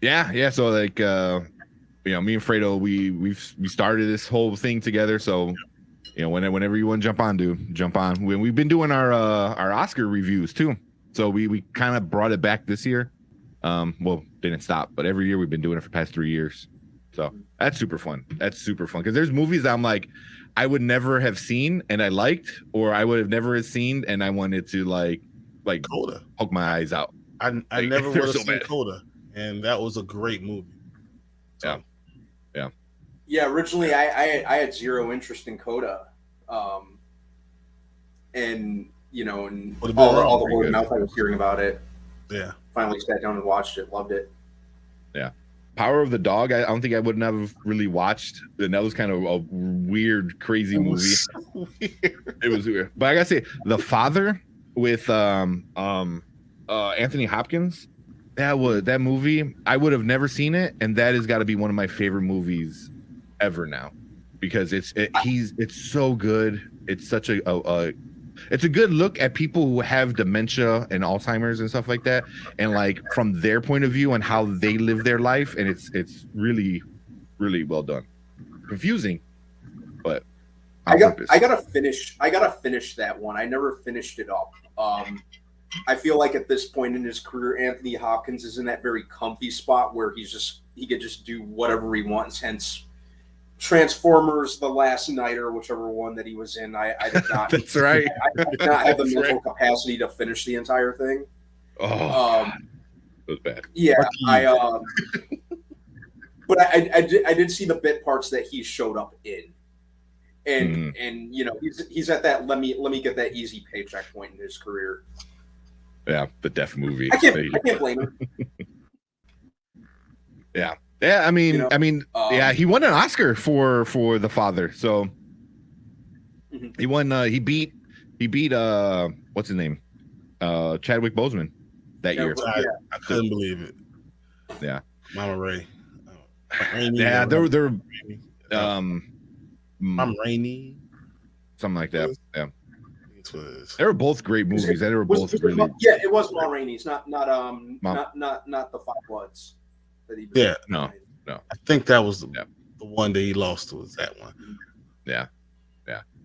Yeah. So like, me and Fredo, we started this whole thing together. So, whenever you want to jump on. We've been doing our Oscar reviews too. So we kind of brought it back this year. Well, didn't stop, but every year we've been doing it for the past 3 years. So that's super fun. Because there's movies that I'm like, I would never have seen and I liked, or I would have never seen and I wanted to like Coda. Poke my eyes out. I never would have seen Coda, and that was a great movie. So. Yeah. Originally, I had zero interest in Coda, and all the word of mouth I was hearing about it. Yeah. Finally sat down and watched it. Loved it. Yeah. Power of the Dog. I don't think I would have really watched, and that was kind of a weird, crazy movie. So weird. It was weird, but I gotta say, The Father with Anthony Hopkins, that movie, I would have never seen it, and that has got to be one of my favorite movies ever now, because it's so good. It's such it's a good look at people who have dementia and Alzheimer's and stuff like that, and like from their point of view and how they live their life, and it's really, really well done. Confusing, but I gotta finish that one. I never finished it up. I feel like at this point in his career, Anthony Hopkins is in that very comfy spot where he could just do whatever he wants. Hence, Transformers: The Last Night, or whichever one that he was in. I did not. That's right. I did not have the mental capacity to finish the entire thing. Oh, it was bad. Yeah, but I did see the bit parts that he showed up in. And he's at that let me get that easy paycheck point in his career. Yeah, the Deaf movie. I can't blame him. Yeah. I mean, he won an Oscar for The Father. So he won. He beat what's his name? Chadwick Boseman that year. I couldn't believe it. Yeah, Mama Ray. Yeah, they're Mama Rainey, something like that. Yeah, they were both great movies. They were both really. Yeah, it was Ma Rainey's, not the Five Bloods. That he was no. I think that was the one that he lost was that one. Yeah.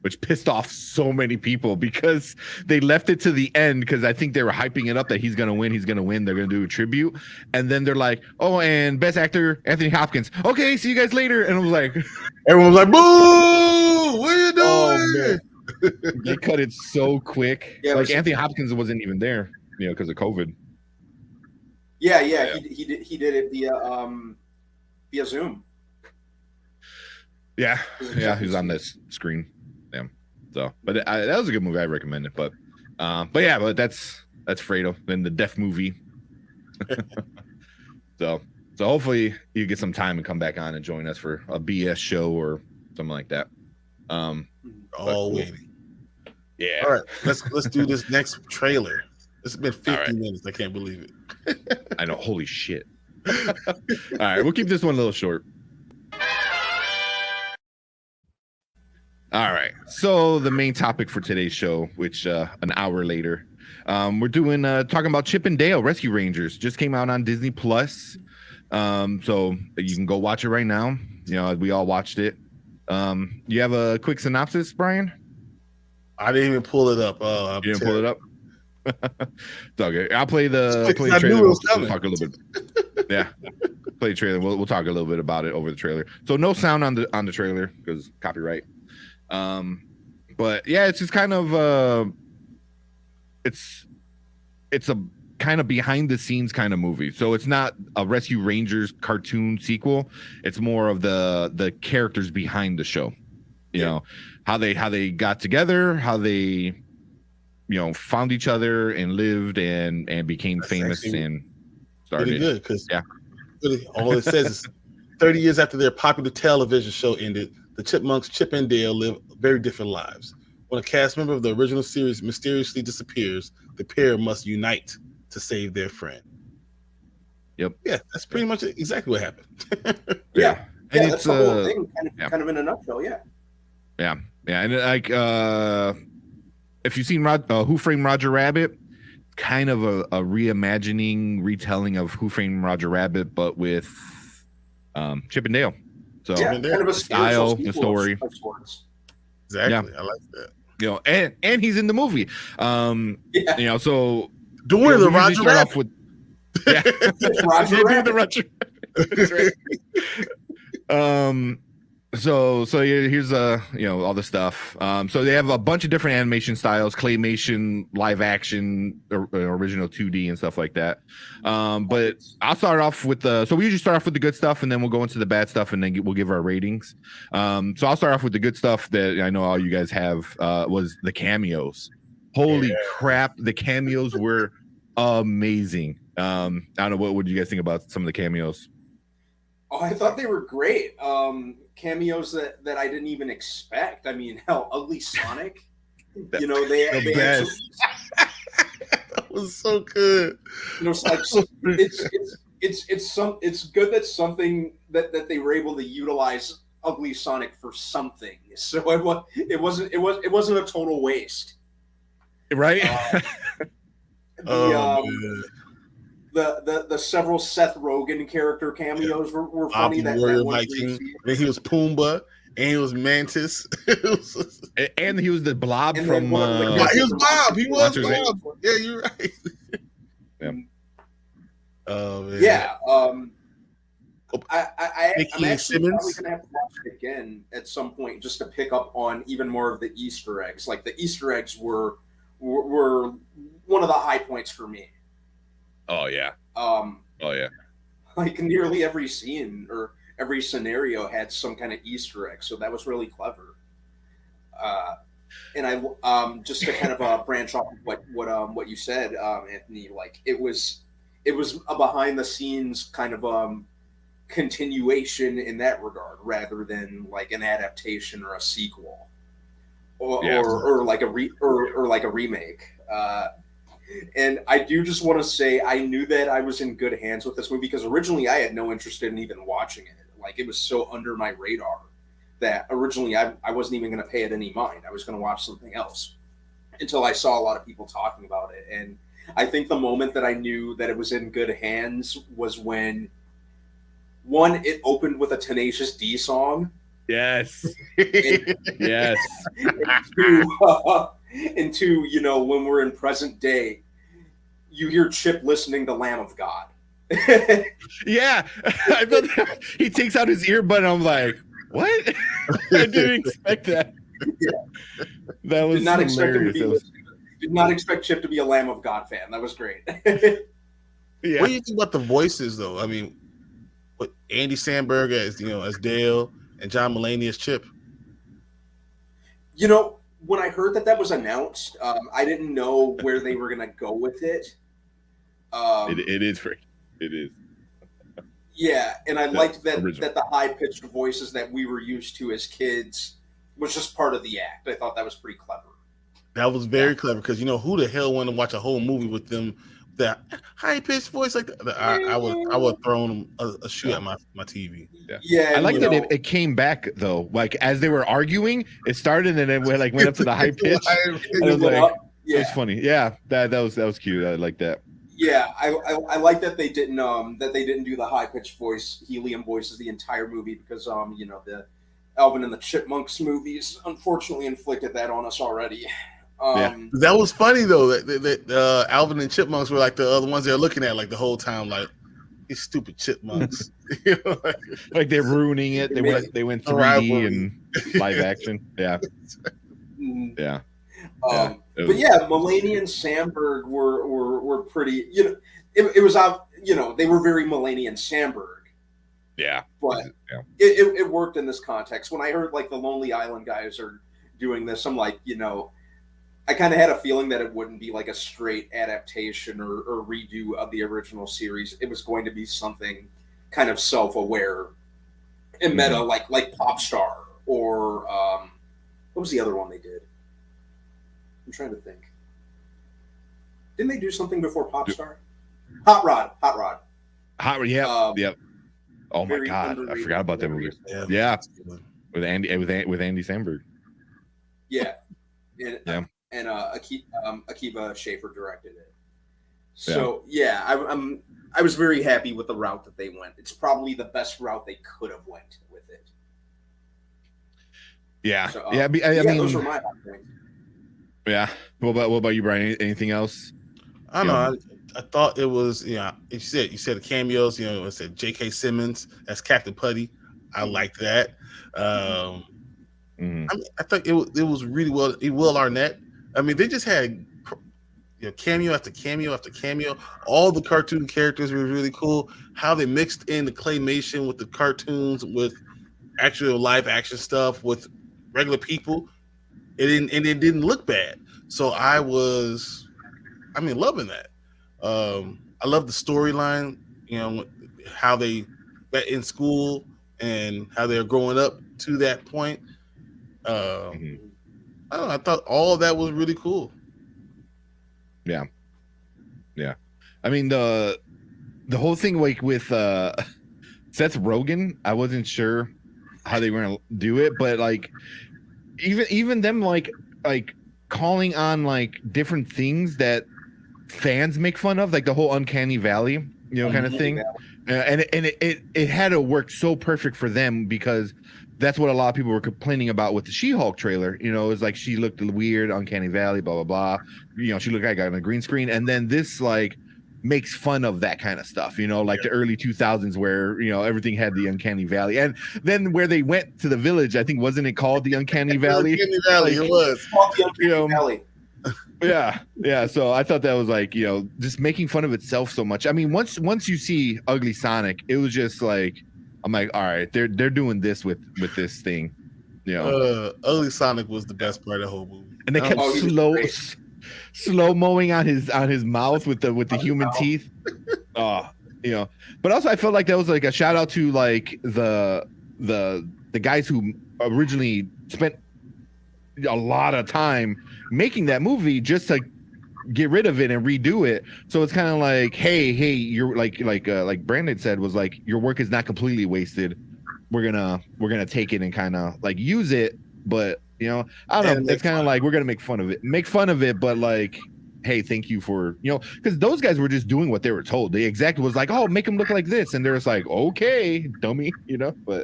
Which pissed off so many people because they left it to the end because I think they were hyping it up that he's gonna win. They're gonna do a tribute, and then they're like, "Oh, and Best Actor Anthony Hopkins." Okay, see you guys later. And I was like, everyone was like, "Boo! What are you doing?" Oh, they cut it so quick. Yeah, like Anthony Hopkins wasn't even there, because of COVID. Yeah. He did it via Zoom. Yeah, he's on this screen. Yeah, so but that was a good movie. I recommend it. But that's Fredo in the Deaf movie. so hopefully you get some time and come back on and join us for a BS show or something like that. All waiting. Yeah. All right, let's do this next trailer. It's been 50 minutes. I can't believe it. I know. Holy shit. All right, we'll keep this one a little short. All right, so the main topic for today's show, which an hour later, we're doing talking about Chip and Dale Rescue Rangers. Just came out on Disney Plus. So you can go watch it right now. You know, we all watched it. You have a quick synopsis, Brian? I didn't even pull it up. You didn't pull it up? It's okay. I'll play the I trailer. knew it was We'll coming. talk a little bit. Yeah, play the trailer. We'll talk a little bit about it over the trailer. So no sound on the trailer because copyright. But yeah, it's just kind of it's a kind of behind the scenes kind of movie. So it's not a Rescue Rangers cartoon sequel. It's more of the characters behind the show. You know, how they got together, how they found each other and lived and became That's famous and started. Really good because all it says is 30 years after their popular television show ended, the Chipmunks, Chip and Dale, live very different lives. When a cast member of the original series mysteriously disappears, the pair must unite to save their friend. Yep. Yeah, that's pretty much exactly what happened. Yeah. And that's it's the whole thing, kind of in a nutshell. Yeah. Yeah. And like, if you've seen Who Framed Roger Rabbit, kind of a reimagining, retelling of Who Framed Roger Rabbit, but with Chip and Dale. So kind of a style, the story. Exactly. I like that. And he's in the movie. So doing the Roger start off with Roger Rabbit. The Roger. Right. So here's all the stuff. So they have a bunch of different animation styles, claymation, live action, original 2D and stuff like that. But I'll start off with so we usually start off with the good stuff and then we'll go into the bad stuff and then we'll give our ratings. So I'll start off with the good stuff that I know all you guys have was the cameos. Holy crap, the cameos were amazing. I don't know, what do you guys think about some of the cameos? Oh, I thought they were great. Cameos that I didn't even expect. I mean, hell, Ugly Sonic. They best. That was so good. It's like it's good that something that they were able to utilize Ugly Sonic for something. So it wasn't a total waste. Right? The several Seth Rogen character cameos were funny. That then he was Pumbaa and he was Mantis. And he was the Blob and from. He was Bob. He was Monsters, Bob. Yeah, you're right. Yeah. Oh man. Yeah. I'm actually Simmons. probably gonna have to watch it again at some point just to pick up on even more of the Easter eggs. Like the Easter eggs were one of the high points for me. Oh yeah. Like nearly every scene or every scenario had some kind of Easter egg, so that was really clever. And I just to kind of branch off of what you said, Anthony. Like it was a behind the scenes kind of continuation in that regard, rather than like an adaptation or a sequel, or like a remake. And I do just want to say I knew that I was in good hands with this movie because originally I had no interest in even watching it. Like it was so under my radar that originally I wasn't even going to pay it any mind. I was going to watch something else until I saw a lot of people talking about it. And I think the moment that I knew that it was in good hands was when, one, it opened with a Tenacious D song. Yes. Yes. And two, when we're in present day, you hear Chip listening to Lamb of God. Yeah. I thought he takes out his earbud and I'm like, what? I didn't expect that. Yeah. That was did not expect Chip to be a Lamb of God fan. That was great. Yeah. What do you think about the voices though? I mean, what Andy Samberg as Dale and John Mulaney as Chip? When I heard that was announced, I didn't know where they were going to go with it. It is free. It is. Yeah, and I liked that the high-pitched voices that we were used to as kids was just part of the act. I thought that was pretty clever. That was very clever because who the hell wanted to watch a whole movie with them that high-pitched voice like that? I would have thrown a shoe at my TV. Yeah, I like that it came back though. Like as they were arguing, it started and then went up to the high pitch. It was funny. Yeah, that was cute. I like that. Yeah, I like that they didn't do the high pitched voice helium voices the entire movie because the Alvin and the Chipmunks movies unfortunately inflicted that on us already. That was funny though. That Alvin and Chipmunks were like the other ones they're looking at like the whole time, like these stupid chipmunks. Like they're ruining it. They went 3D and live action. Yeah. Yeah. But yeah, Mulaney and Sandberg were pretty. It was they were very Mulaney and Sandberg. Yeah, but it worked in this context. When I heard like the Lonely Island guys are doing this, I'm like, I kind of had a feeling that it wouldn't be like a straight adaptation or redo of the original series. It was going to be something kind of self-aware and meta, like Popstar or what was the other one they did? I'm trying to think. Didn't they do something before Popstar? Hot Rod. Yeah. Yep. Oh my God, I forgot about that movie. Yeah. With Andy Samberg. Yeah. And Akiva Schaffer directed it. So I was very happy with the route that they went. It's probably the best route they could have went with it. Yeah. So, I mean, those were my hot points. Yeah. What about you, Brian? Anything else? I don't know. I thought it was, you said the cameos, it said J.K. Simmons as Captain Putty. I liked that. I thought it was really well. Will Arnett. I mean, they just had cameo after cameo after cameo. All the cartoon characters were really cool. How they mixed in the claymation with the cartoons, with actual live action stuff, with regular people. It didn't look bad. So I was, loving that. I love the storyline, how they met in school and how they're growing up to that point. I don't know, I thought all of that was really cool. Yeah. I mean, the whole thing like with Seth Rogen, I wasn't sure how they were gonna do it, but like even them like calling on like different things that fans make fun of, like the whole Uncanny Valley, kind of thing. And it had to work so perfect for them because that's what a lot of people were complaining about with the She-Hulk trailer. It was like she looked weird, Uncanny Valley, blah blah blah. She looked like on a green screen, and then this like makes fun of that kind of stuff. Like the early 2000s where everything had the Uncanny Valley, and then where they went to the village, I think wasn't it called the Uncanny Valley? Uncanny Valley, it was called the Uncanny Valley. Yeah. So I thought that was like, just making fun of itself so much. I mean, once you see Ugly Sonic, it was just like, I'm like, all right, they're doing this with this thing. Ugly Sonic was the best part of the whole movie. And they kept slow mowing on his mouth with the human teeth. But also I felt like that was like a shout out to like the guys who originally spent a lot of time making that movie just to get rid of it and redo it. So it's kind of like, hey, you're like Brandon said, was like, your work is not completely wasted. We're gonna take it and kind of like use it, but I don't know. It's kind of like we're gonna make fun of it, but like, hey, thank you for because those guys were just doing what they were told. They exactly was like, oh, make them look like this, and they're just like, okay, dummy, But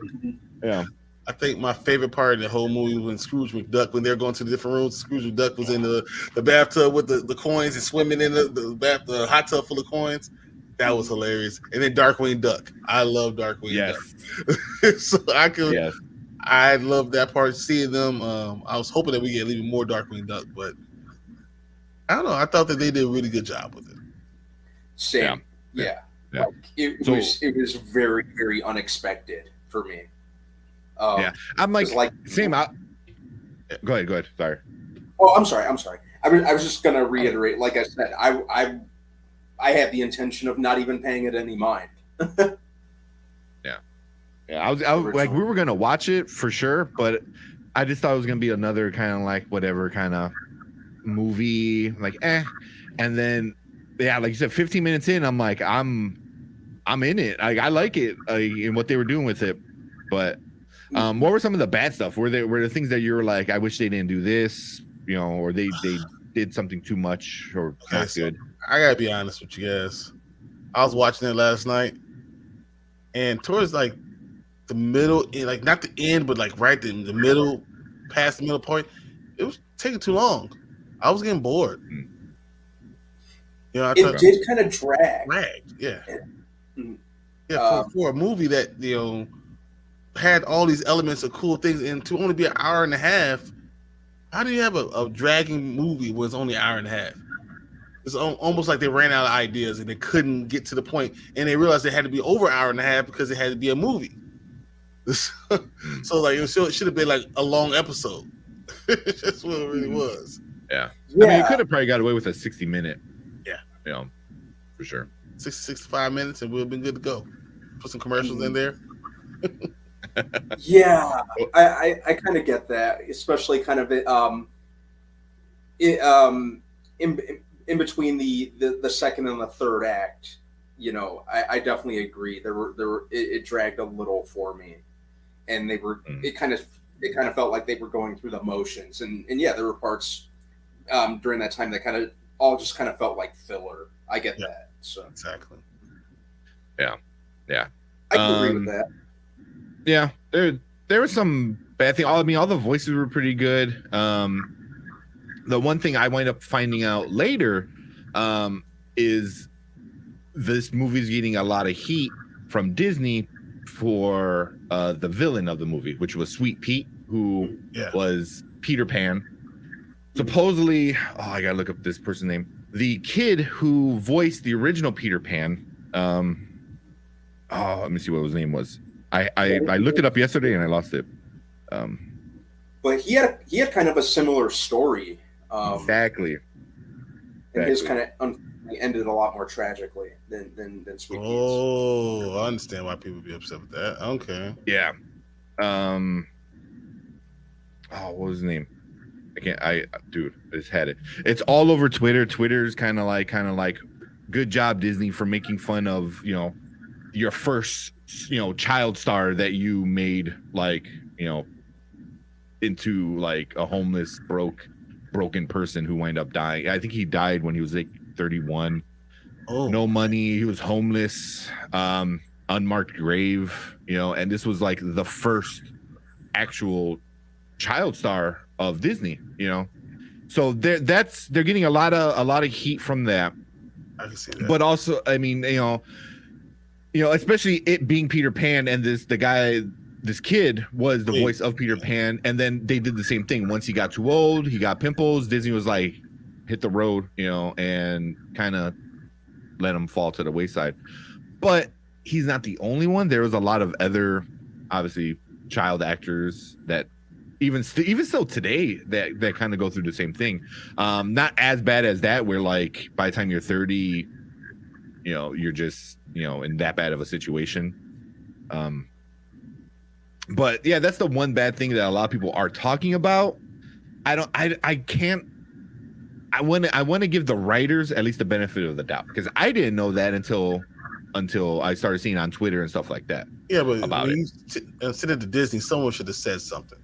yeah. I think my favorite part of the whole movie was when Scrooge McDuck, when they're going to the different rooms, Scrooge McDuck was in the bathtub with the coins and swimming in the hot tub full of coins. That was hilarious. And then Darkwing Duck. I love Darkwing Duck. So I love that part, seeing them. I was hoping that we get even more Darkwing Duck, but I don't know. I thought that they did a really good job with it. Same. Yeah. Like, it was very, very unexpected for me. I'm like same. Go ahead. Sorry. Oh, I'm sorry. I was just gonna reiterate. Like I said, I had the intention of not even paying it any mind. I was like, we were gonna watch it for sure, but I just thought it was gonna be another kind of like whatever kind of movie, like and then like you said, 15 minutes in, I'm like, I'm in it. I like it and what they were doing with it, but. What were some of the bad stuff? Were there things that you were like, I wish they didn't do this, or they did something too much or not good? I gotta be honest with you guys. I was watching it last night, and towards like the middle, like not the end, but like right in the middle, past the middle point, it was taking too long. I was getting bored. You know, it did kind of drag. Yeah. Yeah, for a movie that had all these elements of cool things, and to only be an hour and a half, how do you have a dragging movie when it's only an hour and a half? It's almost like they ran out of ideas and they couldn't get to the point, and they realized they had to be over an hour and a half because it had to be a movie. So like it should have been like a long episode. That's what it really was. Yeah. I mean, it could have probably got away with a 60-minute. Yeah. For sure. 65 minutes, and we'd have been good to go. Put some commercials in there. Yeah, I kind of get that, especially kind of in between the second and the third act. I definitely agree. It dragged a little for me, and they were it kind of felt like they were going through the motions, and yeah, there were parts during that time that kind of all just kind of felt like filler. I get that. So exactly. Yeah. I can agree with that. Yeah, there was some bad thing. I mean, all the voices were pretty good. The one thing I wind up finding out later is this movie's getting a lot of heat from Disney for the villain of the movie, which was Sweet Pete, who was Peter Pan. Supposedly, I gotta look up this person's name. The kid who voiced the original Peter Pan. Let me see what his name was. I looked it up yesterday and I lost it. But he had kind of a similar story. Exactly. And his kind of ended a lot more tragically than Sweet Pete's. Oh, I understand why people be upset with that. Okay. Yeah. What was his name? I just had it. It's all over Twitter. Twitter's kind of like, good job, Disney, for making fun of, your first, child star that you made, into like a homeless, broken person who wound up dying. I think he died when he was like 31. Oh, no money. He was homeless, unmarked grave, and this was like the first actual child star of Disney, so they're getting a lot of heat from that. I can see that. But also, I mean, especially it being Peter Pan, and this kid was the voice of Peter Pan, and then they did the same thing. Once he got too old, he got pimples. Disney was like, hit the road, and kind of let him fall to the wayside. But he's not the only one. There was a lot of other, obviously, child actors that even still today that kind of go through the same thing. Not as bad as that, where like by the time you're 30, you're just in that bad of a situation. But yeah, that's the one bad thing that a lot of people are talking about. I want to give the writers at least the benefit of the doubt, because I didn't know that until I started seeing on Twitter and stuff like that. Yeah, but about it. Send it to Disney, someone should have said something.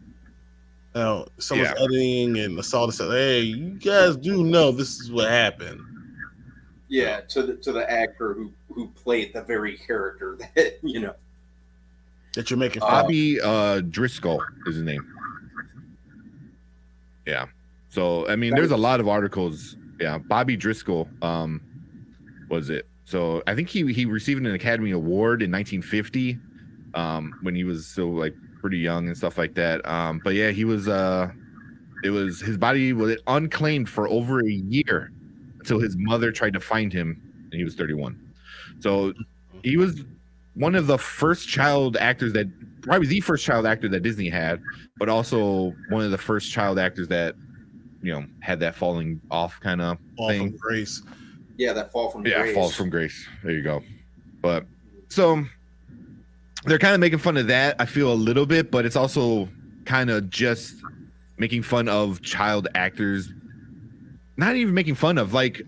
Someone's editing and saw this. Hey, you guys do know this is what happened. Yeah, to the actor who played the very character that that you're making. Bobby Driscoll is his name. Yeah. So I mean, there's a lot of articles. Yeah, Bobby Driscoll was it. So I think he received an Academy Award in 1950 when he was still like pretty young and stuff like that. But yeah, he was his body was unclaimed for over a year until his mother tried to find him, and he was 31. So he was one of the first child actors probably the first child actor that Disney had, but also one of the first child actors that had that falling off kind of thing. From grace. Yeah, that fall from grace. Yeah, fall from grace. There you go. But so they're kind of making fun of that, I feel, a little bit, but it's also kind of just making fun of child actors. Not even making fun of, like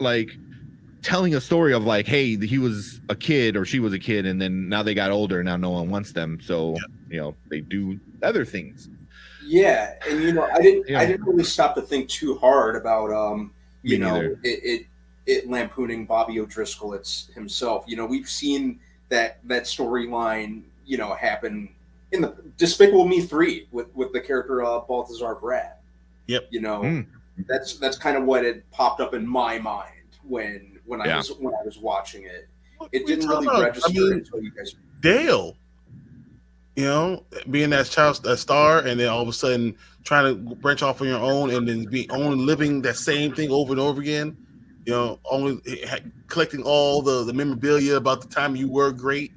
telling a story of like, hey, he was a kid or she was a kid, and then now they got older and now no one wants them, so they do other things. Yeah, and I didn't really stop to think too hard about it it lampooning Bobby O'Driscoll himself. You know, we've seen that storyline, you know, happen in the Despicable Me 3 with the character Balthazar Brad. Yep. You know, that's kind of what had popped up in my mind when I was watching it. It didn't really register until you guys. Dale, you know, being that star, and then all of a sudden trying to branch off on your own, and then only living that same thing over and over again. You know, only collecting all the memorabilia about the time you were great.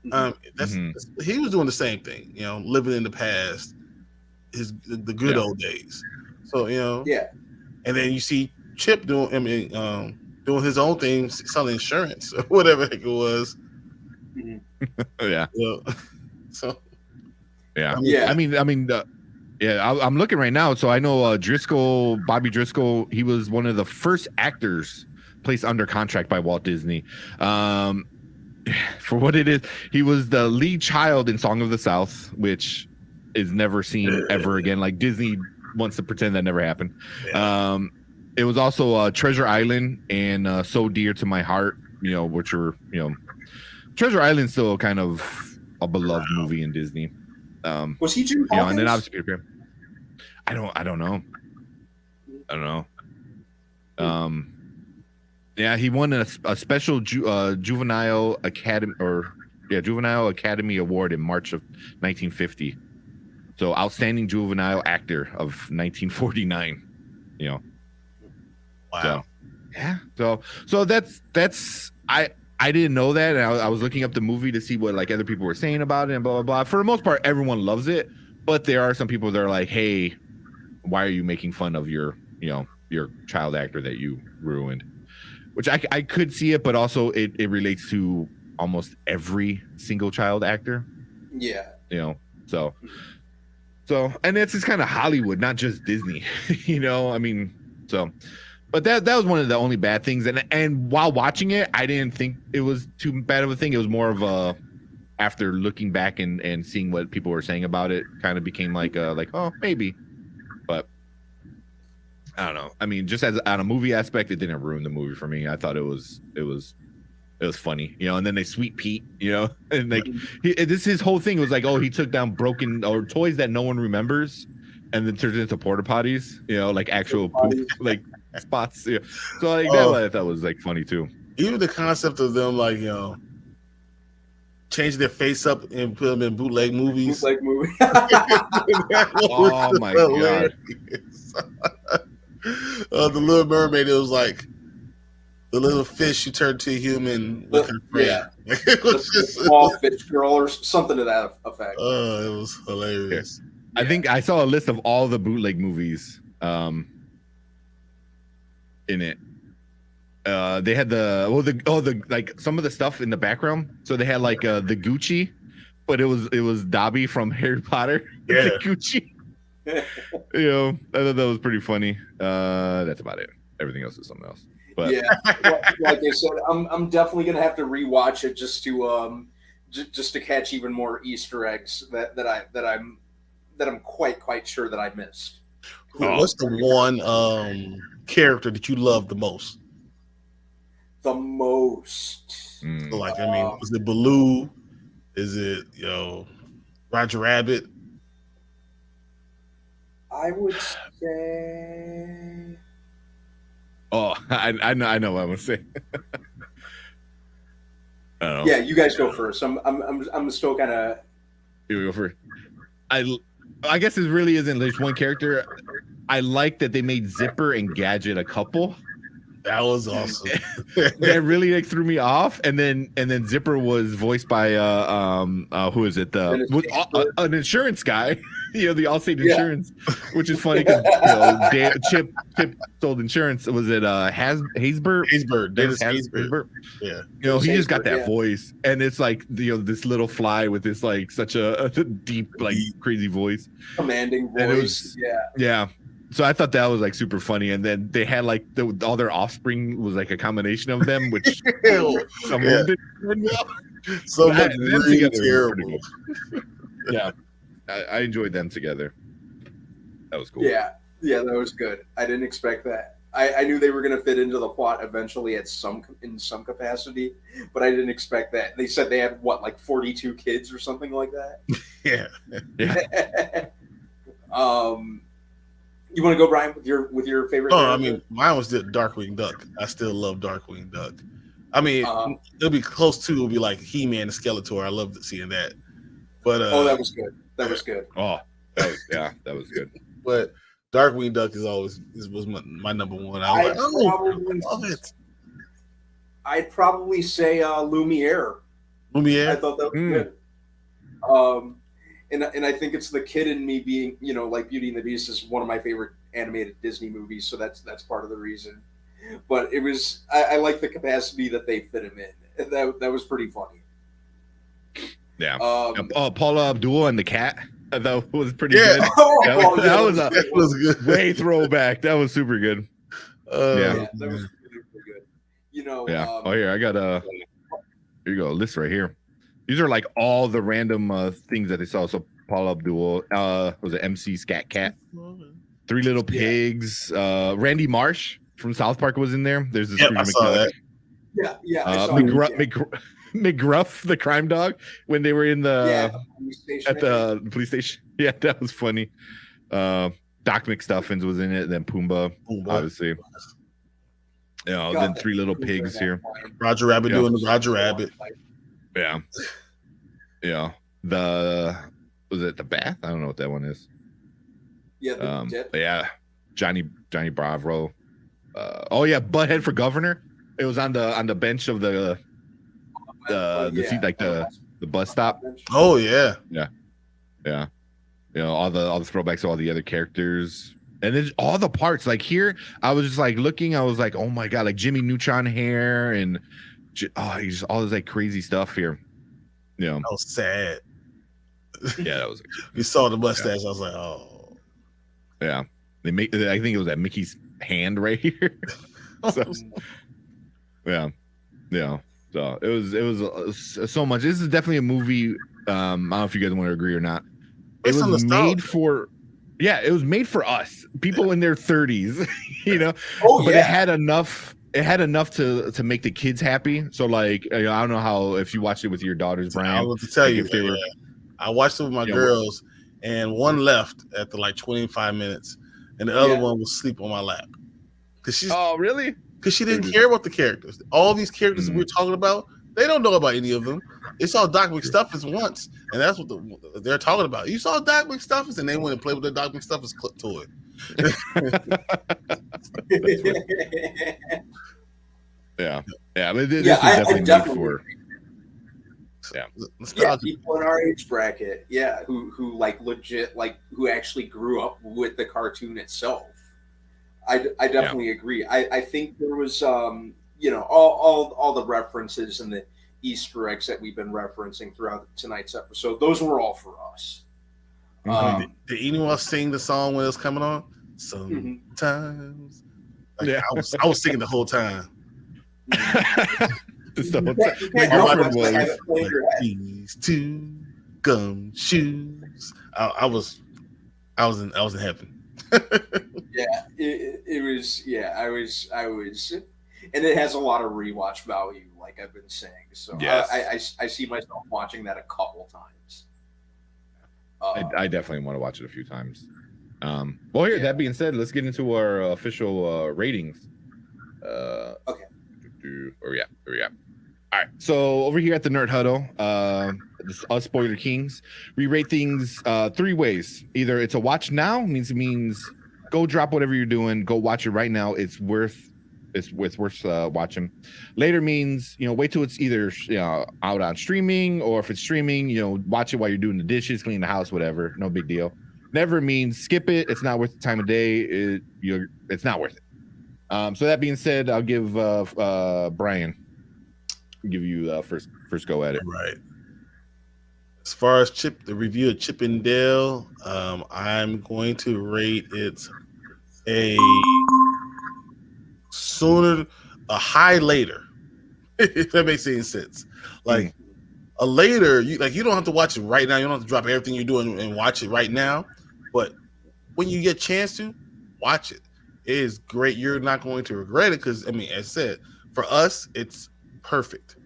He was doing the same thing. You know, living in the past, the good old days. So you know, and then you see Chip doing his own thing, selling insurance or whatever the heck it was. Yeah. So. Yeah. I'm looking right now. So I know Bobby Driscoll, he was one of the first actors placed under contract by Walt Disney. For what it is, he was the lead child in Song of the South, which is never seen ever again. Like Disney wants to pretend that never happened. It was also Treasure Island and So Dear to My Heart, you know, which are, you know, Treasure Island's still kind of a beloved movie in Disney. Was he Jim Hawkins? You know, and then obviously I don't know. Yeah, he won a special Juvenile Academy Award in March of 1950. So outstanding juvenile actor of 1949. You know. Wow. So that's I didn't know that, and I was looking up the movie to see what like other people were saying about it and blah blah blah. For the most part, everyone loves it, but there are some people that are like, "Hey, why are you making fun of your child actor that you ruined?" Which I could see it, but also it relates to almost every single child actor. Yeah. You know, so and it's just kind of Hollywood, not just Disney. You know, I mean, so. But that was one of the only bad things, and while watching it, I didn't think it was too bad of a thing. It was more of a, after looking back and seeing what people were saying about it, kind of became like oh maybe, but I don't know. I mean, just as on a movie aspect, it didn't ruin the movie for me. I thought it was funny, you know. And then they Sweet Pete, you know, and like his whole thing was like, oh, he took down broken or toys that no one remembers, and then turned it into porta potties, you know, like actual poop, like spots. Yeah. So like that I thought was like funny too. Even the concept of them like, you know, change their face up and put them in bootleg movies. Bootleg movie. Oh my god. The Little Mermaid, it was like the little fish you turned to a human with her friend. Yeah. It was just small fish girl or something to that effect. Oh, it was hilarious. I think I saw a list of all the bootleg movies in it. They had the like some of the stuff in the background. So they had like the Gucci, but it was Dobby from Harry Potter. Yeah. The Gucci. You know, I thought that was pretty funny. That's about it. Everything else is something else. But yeah, like I said, I'm definitely gonna have to rewatch it just to catch even more Easter eggs that I'm quite sure that I missed. What's the one character that you love the most? The most. Like, I mean, is it Baloo? Is it, you know, Roger Rabbit? I would say. Oh, I know what I'm gonna say. Yeah, you guys go first. I'm still kind of. You go first. I guess it really isn't just one character. I like that they made Zipper and Gadget a couple. That was awesome. That really like threw me off. And then Zipper was voiced by who is it? An insurance guy. You know, the Allstate Insurance, which is funny because Chip sold insurance. Was it Haysbert? Dennis Haysbert. Yeah. You know, he just got that voice, and it's like, you know, this little fly with this like such a deep, like crazy voice, commanding voice. Yeah. So I thought that was like super funny, and then they had like all their offspring was like a combination of them, which some of them did well. Some of them really terrible. Yeah, I enjoyed them together. That was cool. Yeah, that was good. I didn't expect that. I knew they were going to fit into the plot eventually in some capacity, but I didn't expect that. They said they had what, like 42 kids or something like that. Yeah. You want to go, Brian, with your favorite? Oh, I mean, mine was the Darkwing Duck. I still love Darkwing Duck. I mean, it'll be close to. It'll be like He-Man and Skeletor. I loved seeing that. But that was good. That was good. Oh, that was good. But Darkwing Duck was my number one. I love it. I'd probably say Lumiere. Lumiere. I thought that was good. And I think it's the kid in me being, like Beauty and the Beast is one of my favorite animated Disney movies, so that's part of the reason. But it was I like the capacity that they fit him in. That was pretty funny. Yeah. Paula Abdul and the cat. That was pretty good. That was good. Way throwback. That was super good. Yeah, that was really good. Yeah. Here I got here you go. A list right here. These are like all the random things that they saw. So Paula Abdul, was it MC Scat Cat, Three Little Pigs, Randy Marsh from South Park was in there. There's this. I saw that. Yeah. McGruff, the crime dog, when they were in the police station. Yeah, that was funny. Doc McStuffins was in it. Then Pumbaa. Obviously. Then Three Little Pigs here. Roger Rabbit doing the Roger Rabbit. Yeah. Was it the Bath? I don't know what that one is. Yeah. Yeah. Johnny Bravo. Butthead for governor. It was on the bench of the seat, like the bus stop. Oh yeah. All the throwbacks to all the other characters, and then all the parts. Like here, I was just like looking. I was like, oh my god, like Jimmy Neutron hair and just all this like crazy stuff here. That was sad. Yeah, that was. You saw the mustache. I was like, oh. Yeah, I think it was at Mickey's hand right here. So, yeah. So it was so much. This is definitely a movie. I don't know if you guys want to agree or not. It was made for. Yeah, it was made for us, people in their 30s. But it had enough. It had enough to make the kids happy. So like, I don't know how if you watched it with your daughters, Brian. I want to tell you, if they were. I watched it with my girls, and one left after like 25 minutes, and the other one was asleep on my lap. Oh, really? Because she didn't care about the characters. All these characters that we're talking about, they don't know about any of them. They saw Doc McStuffins once, and that's what they're talking about. You saw Doc McStuffins, and they went and played with the Doc McStuffins toy. Yeah. But this is definitely made for. Yeah, people in our age bracket, who like legit, like who actually grew up with the cartoon itself. I definitely agree. I think there was all the references and the Easter eggs that we've been referencing throughout tonight's episode. Those were all for us. Did anyone else sing the song when it was coming on? Sometimes, I was singing the whole time. These two gumshoes. I was in heaven. It was. Yeah, I was, and it has a lot of rewatch value, like I've been saying. So I see myself watching that a couple times. I definitely want to watch it a few times. That being said, let's get into our official ratings. Okay. Where we at? All right. So over here at the Nerd Huddle, us Spoiler Kings, we rate things 3 ways. Either it's a watch now, means go drop whatever you're doing, go watch it right now. It's worth watching. Later means wait till it's either out on streaming, or if it's streaming, watch it while you're doing the dishes, clean the house, whatever. No big deal. Never means skip it. It's not worth the time of day. It's not worth it. So that being said, I'll give Brian. Give you first go at it. Right. As far as the review of Chip and Dale, I'm going to rate it a high later. If that makes any sense. Like a later, you don't have to watch it right now. You don't have to drop everything you're doing and watch it right now. But when you get a chance to, watch it. It is great. You're not going to regret it because, I mean, as said, for us, it's perfect.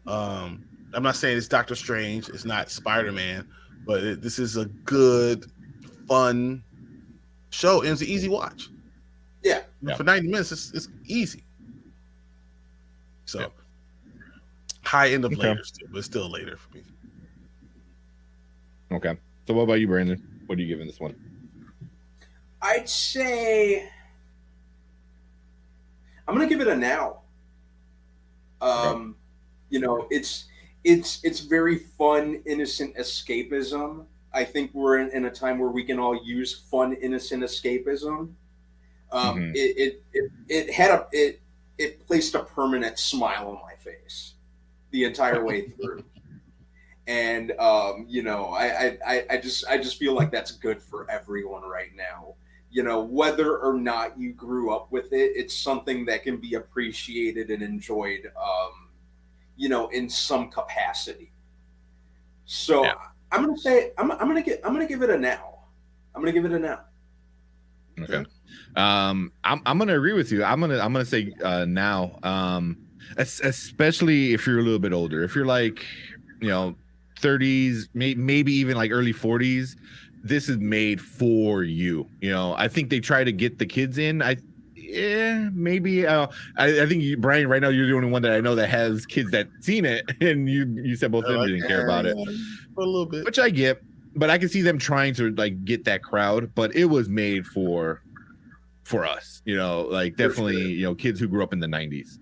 I'm not saying it's Doctor Strange, it's not Spider-Man, but this is a good, fun show, and it's an easy watch. Yeah. For 90 minutes, it's easy. So high end of later, still, but still later for me. Okay. So what about you, Brandon? What are you giving this one? I'd say I'm gonna give it a now. You know, it's very fun, innocent escapism. I think we're in a time where we can all use fun, innocent escapism. It placed a permanent smile on my face the entire way through. And you know, I just feel like that's good for everyone right now. You know, whether or not you grew up with it, it's something that can be appreciated and enjoyed, you know, in some capacity. So I'm gonna say I'm gonna give it a now. I'm gonna give it a now. Okay. I'm gonna agree with you. I'm gonna say now. Especially if you're a little bit older. If you're like, you know, 30s, maybe even like early 40s, this is made for you. You know, I think they try to get the kids in. Maybe. I think you, Brian, right now you're the only one that I know that has kids that seen it, and you said both of them didn't care about it for a little bit, which I get. But I can see them trying to like get that crowd. But it was made for us. You know, like definitely, you know, kids who grew up in the 90s.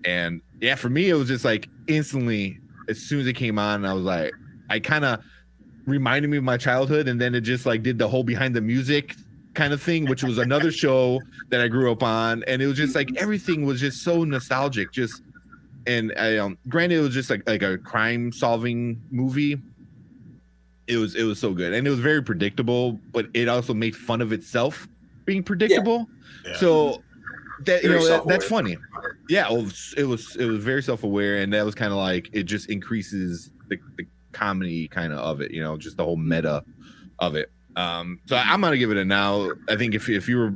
And yeah, for me, it was just like instantly, as soon as it came on, I was like, I kind of reminded me of my childhood, and then it just like did the whole behind the music kind of thing, which was another show that I grew up on, and it was just like everything was just so nostalgic. Just and granted, it was just like a crime solving movie. It was so good, and it was very predictable, but it also made fun of itself being predictable. Yeah. So that, you know, that's funny. Yeah, it was very self-aware, and that was kind of like it just increases the comedy kind of it, you know, just the whole meta of it. So I'm gonna give it a now. I think if you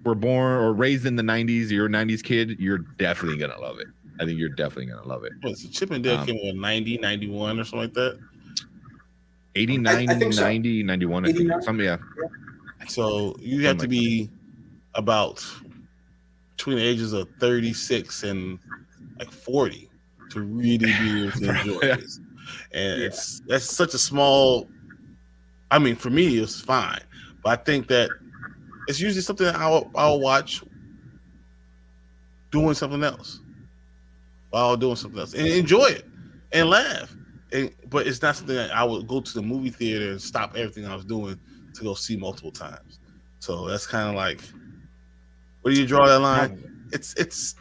were born or raised in the 90s, you're a 90s kid, you're definitely gonna love it. I think you're definitely gonna love it. What's Chip and Dale came in 90, 91 or something like that? 89, I think 90, so. 91, I think. Something, yeah. So you have to be about between the ages of 36 and like 40 to really be able to enjoy this. And that's such a small, I mean, for me, it's fine. But I think that it's usually something that I'll watch doing something else. While doing something else. And enjoy it and laugh. But it's not something that I would go to the movie theater and stop everything I was doing to go see multiple times. So that's kind of like, where do you draw that line? It's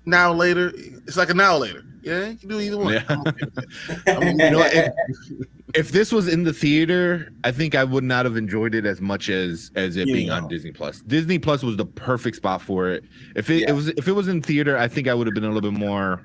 now later. It's like a now later. Yeah, you can do either one. Yeah. I mean, you know, if this was in the theater, I think I would not have enjoyed it as much as it being on Disney Plus. Disney Plus was the perfect spot for it. If it was in theater, I think I would have been a little bit more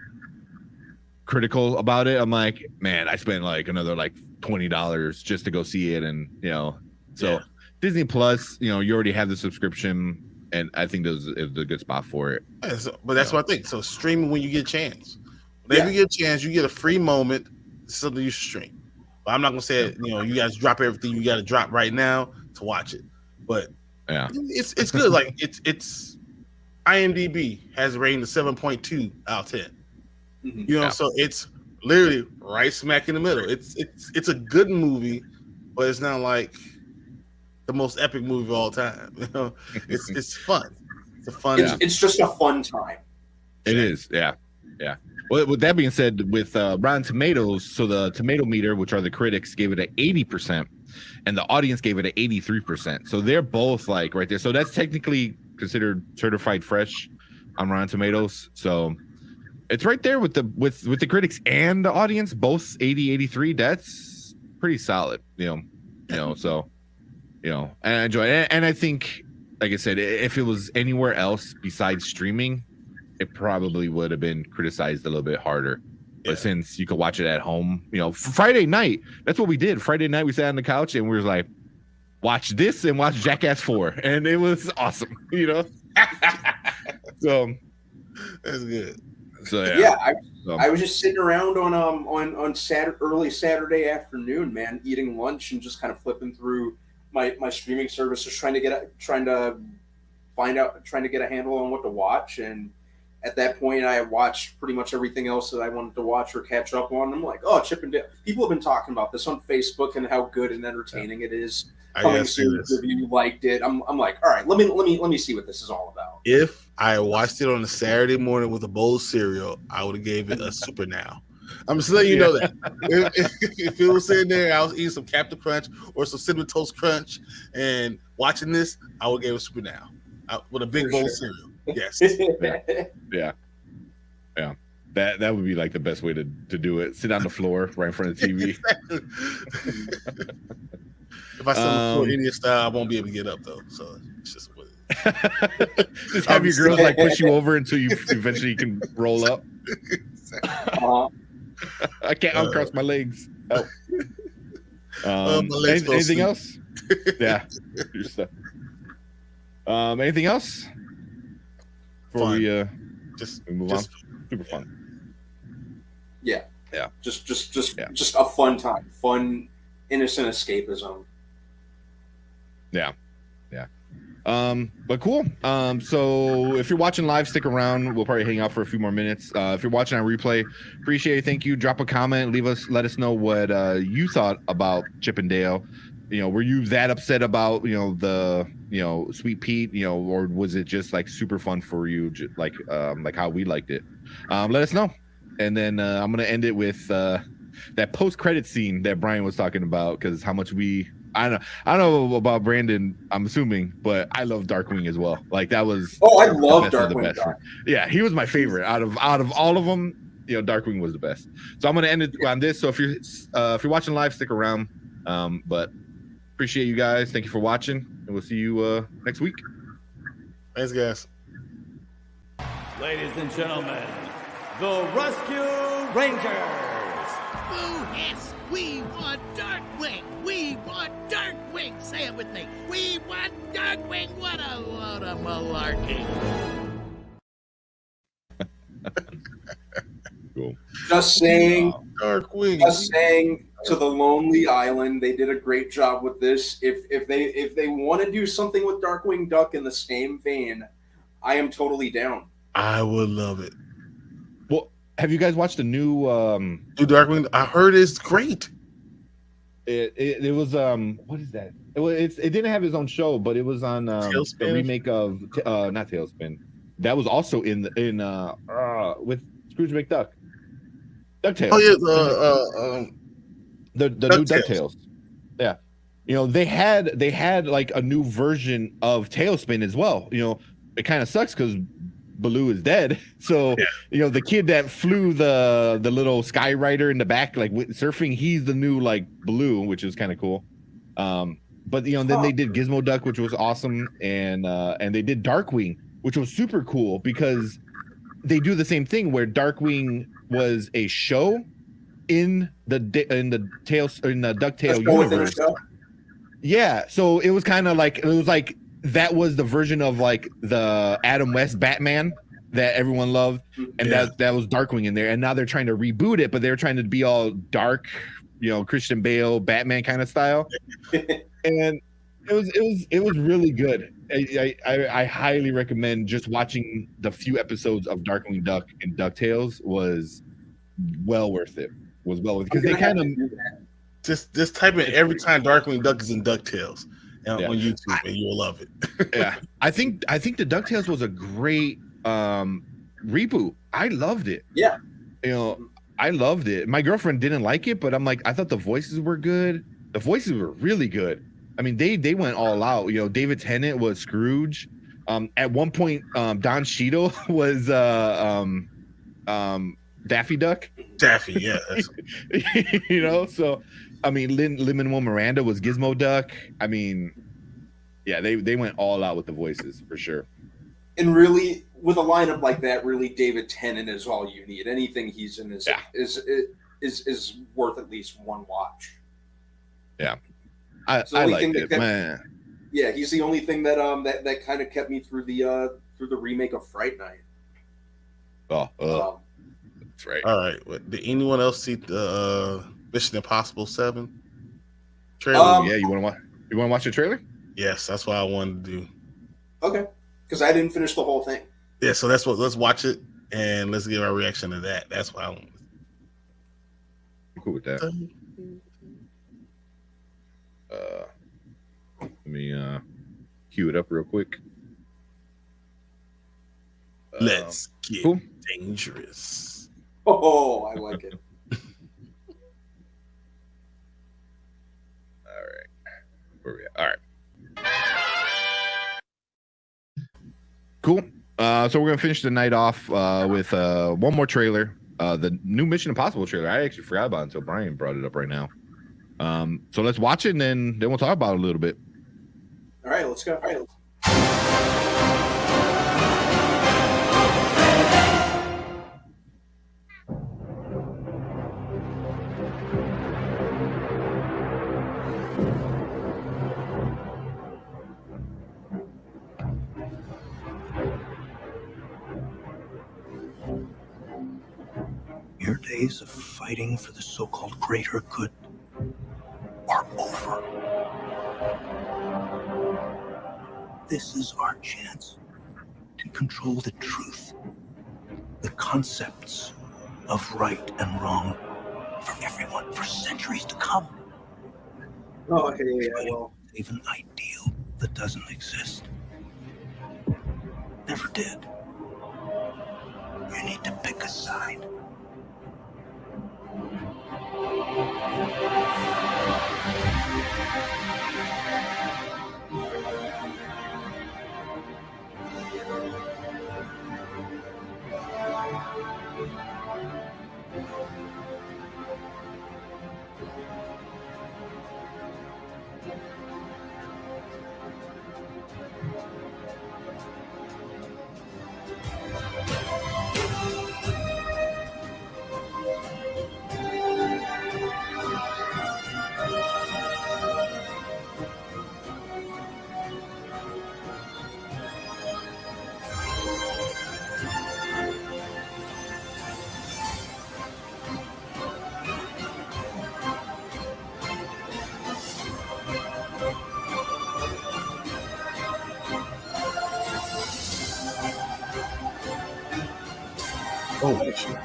critical about it. I'm like, man, I spent like another like $20 just to go see it, and you know, so Disney Plus, you know, you already have the subscription, and I think this is a good spot for it. Yeah, but that's what I think. So streaming when you get a chance. Whenever you get a chance, you get a free moment. It's something you should stream. But I'm not gonna say you know, you guys drop everything you got to drop right now to watch it. But yeah, it's good. Like it's IMDb has a rating of 7.2 out of 10. You know, so it's literally right smack in the middle. It's a good movie, but it's not like the most epic movie of all time. You know, it's fun. It's a fun. It's just a fun time. It is, yeah. Well, with that being said, with Rotten Tomatoes, so the tomato meter, which are the critics, gave it an 80%, and the audience gave it an 83%. So they're both like right there. So that's technically considered certified fresh on Rotten Tomatoes. So it's right there with the critics and the audience, both 80, 83. That's pretty solid, you know. So, you know, and I enjoy it. And I think, like I said, if it was anywhere else besides streaming, it probably would have been criticized a little bit harder. But since you could watch it at home, you know, Friday night, that's what we did. Friday night, we sat on the couch and we was like, watch this and watch Jackass 4, and it was awesome. So that's good. So I was just sitting around on early Saturday afternoon, man, eating lunch and just kind of flipping through my streaming services, trying to get a handle on what to watch. And at that point, I had watched pretty much everything else that I wanted to watch or catch up on. I'm like, oh, Chip and Dale. People have been talking about this on Facebook and how good and entertaining it is. Coming soon, if you liked it. I'm like, all right, let me see what this is all about. If I watched it on a Saturday morning with a bowl of cereal, I would have gave it a super now. I'm just letting you know that. If it was sitting there, I was eating some Captain Crunch or some Cinnamon Toast Crunch and watching this, I would give it a super now with a big bowl of cereal. Yes. Yeah. That would be like the best way to do it. Sit on the floor right in front of the TV. If I still Indian style, I won't be able to get up though. So it's just what just have your girls like push you over until you eventually can roll up. I can't uncross my legs. My legs anything else? Yeah. Your stuff. Anything else? Before we move on. Super fun. Yeah. Just a fun time. Fun, innocent escapism. Yeah. But cool. So if you're watching live, stick around. We'll probably hang out for a few more minutes. If you're watching on replay, appreciate it. Thank you. Drop a comment. Let us know what you thought about Chip and Dale. Were you that upset about the Sweet Pete, or was it just like super fun for you, like how we liked it? Let us know. And then I'm gonna end it with that post-credit scene that Brian was talking about, because how much I don't know about Brandon, I'm assuming, but I love Darkwing as well. Like that was I love Darkwing. Yeah, he was my favorite out of all of them. Darkwing was the best. So I'm gonna end it on this. So if you're watching live, stick around. But appreciate you guys. Thank you for watching, and we'll see you next week. Thanks, guys. Ladies and gentlemen, the Rescue Rangers. Oh, yes, we want Darkwing. We want Darkwing. Say it with me. We want Darkwing. What a load of malarkey. Cool. Just saying, Darkwing. Just saying, to the Lonely Island, they did a great job with this. If they want to do something with Darkwing Duck in the same vein, I am totally down. I would love it. Well, have you guys watched the new Darkwing? I heard it's great. It was what is that? It didn't have his own show, but it was on the remake of not Tailspin. That was also in with Scrooge McDuck. DuckTales. Oh yeah, the new DuckTales. Yeah, they had like a new version of Tailspin as well. It kind of sucks because Baloo is dead. So the kid that flew the little Skyrider in the back, like surfing, he's the new like Baloo, which is kind of cool. But then they did Gizmo Duck, which was awesome, and they did Darkwing, which was super cool because they do the same thing where Darkwing was a show in the DuckTale universe. Yeah, so it was kind of like that was the version of like the Adam West Batman that everyone loved, and that was Darkwing in there. And now they're trying to reboot it, but they're trying to be all dark, Christian Bale Batman kind of style. And it was really good. I highly recommend just watching the few episodes of Darkwing Duck and DuckTales. Was well worth it. Because they kind of just type in every time Darkwing Duck is in DuckTales on YouTube, and you'll love it. Yeah, I think the DuckTales was a great reboot. I loved it. Yeah, I loved it. My girlfriend didn't like it, but I'm like, I thought the voices were good. The voices were really good. I mean, they went all out. David Tennant was Scrooge. At one point, Don Cheadle was Daffy Duck. Daffy, yeah. So I mean, Lin-Manuel Miranda was Gizmo Duck. I mean, yeah, they went all out with the voices for sure. And really, with a lineup like that, really, David Tennant is all you need. Anything he's in is worth at least one watch. Yeah. I like it, man. Yeah, he's the only thing that that kind of kept me through the remake of Fright Night. That's right. All right. Did anyone else see the Mission Impossible 7 trailer? Yeah, you want to watch the trailer? Yes, that's what I wanted to do. Okay, because I didn't finish the whole thing. Yeah, so let's watch it and let's give our reaction to that. That's what I want. I'm cool with that. Let me cue it up real quick. Let's get dangerous. Oh, I like it. All right. Where we at? All right. Cool. So we're gonna finish the night off with one more trailer. The new Mission Impossible trailer. I actually forgot about it until Brian brought it up right now. So let's watch it and then we'll talk about it a little bit. All right, let's go. All right. Your days of fighting for the so-called greater good are over. This is our chance to control the truth, the concepts of right and wrong for everyone for centuries to come. Oh, okay, yeah, well. Save an ideal that doesn't exist. Never did. You need to pick a side. Holy shit.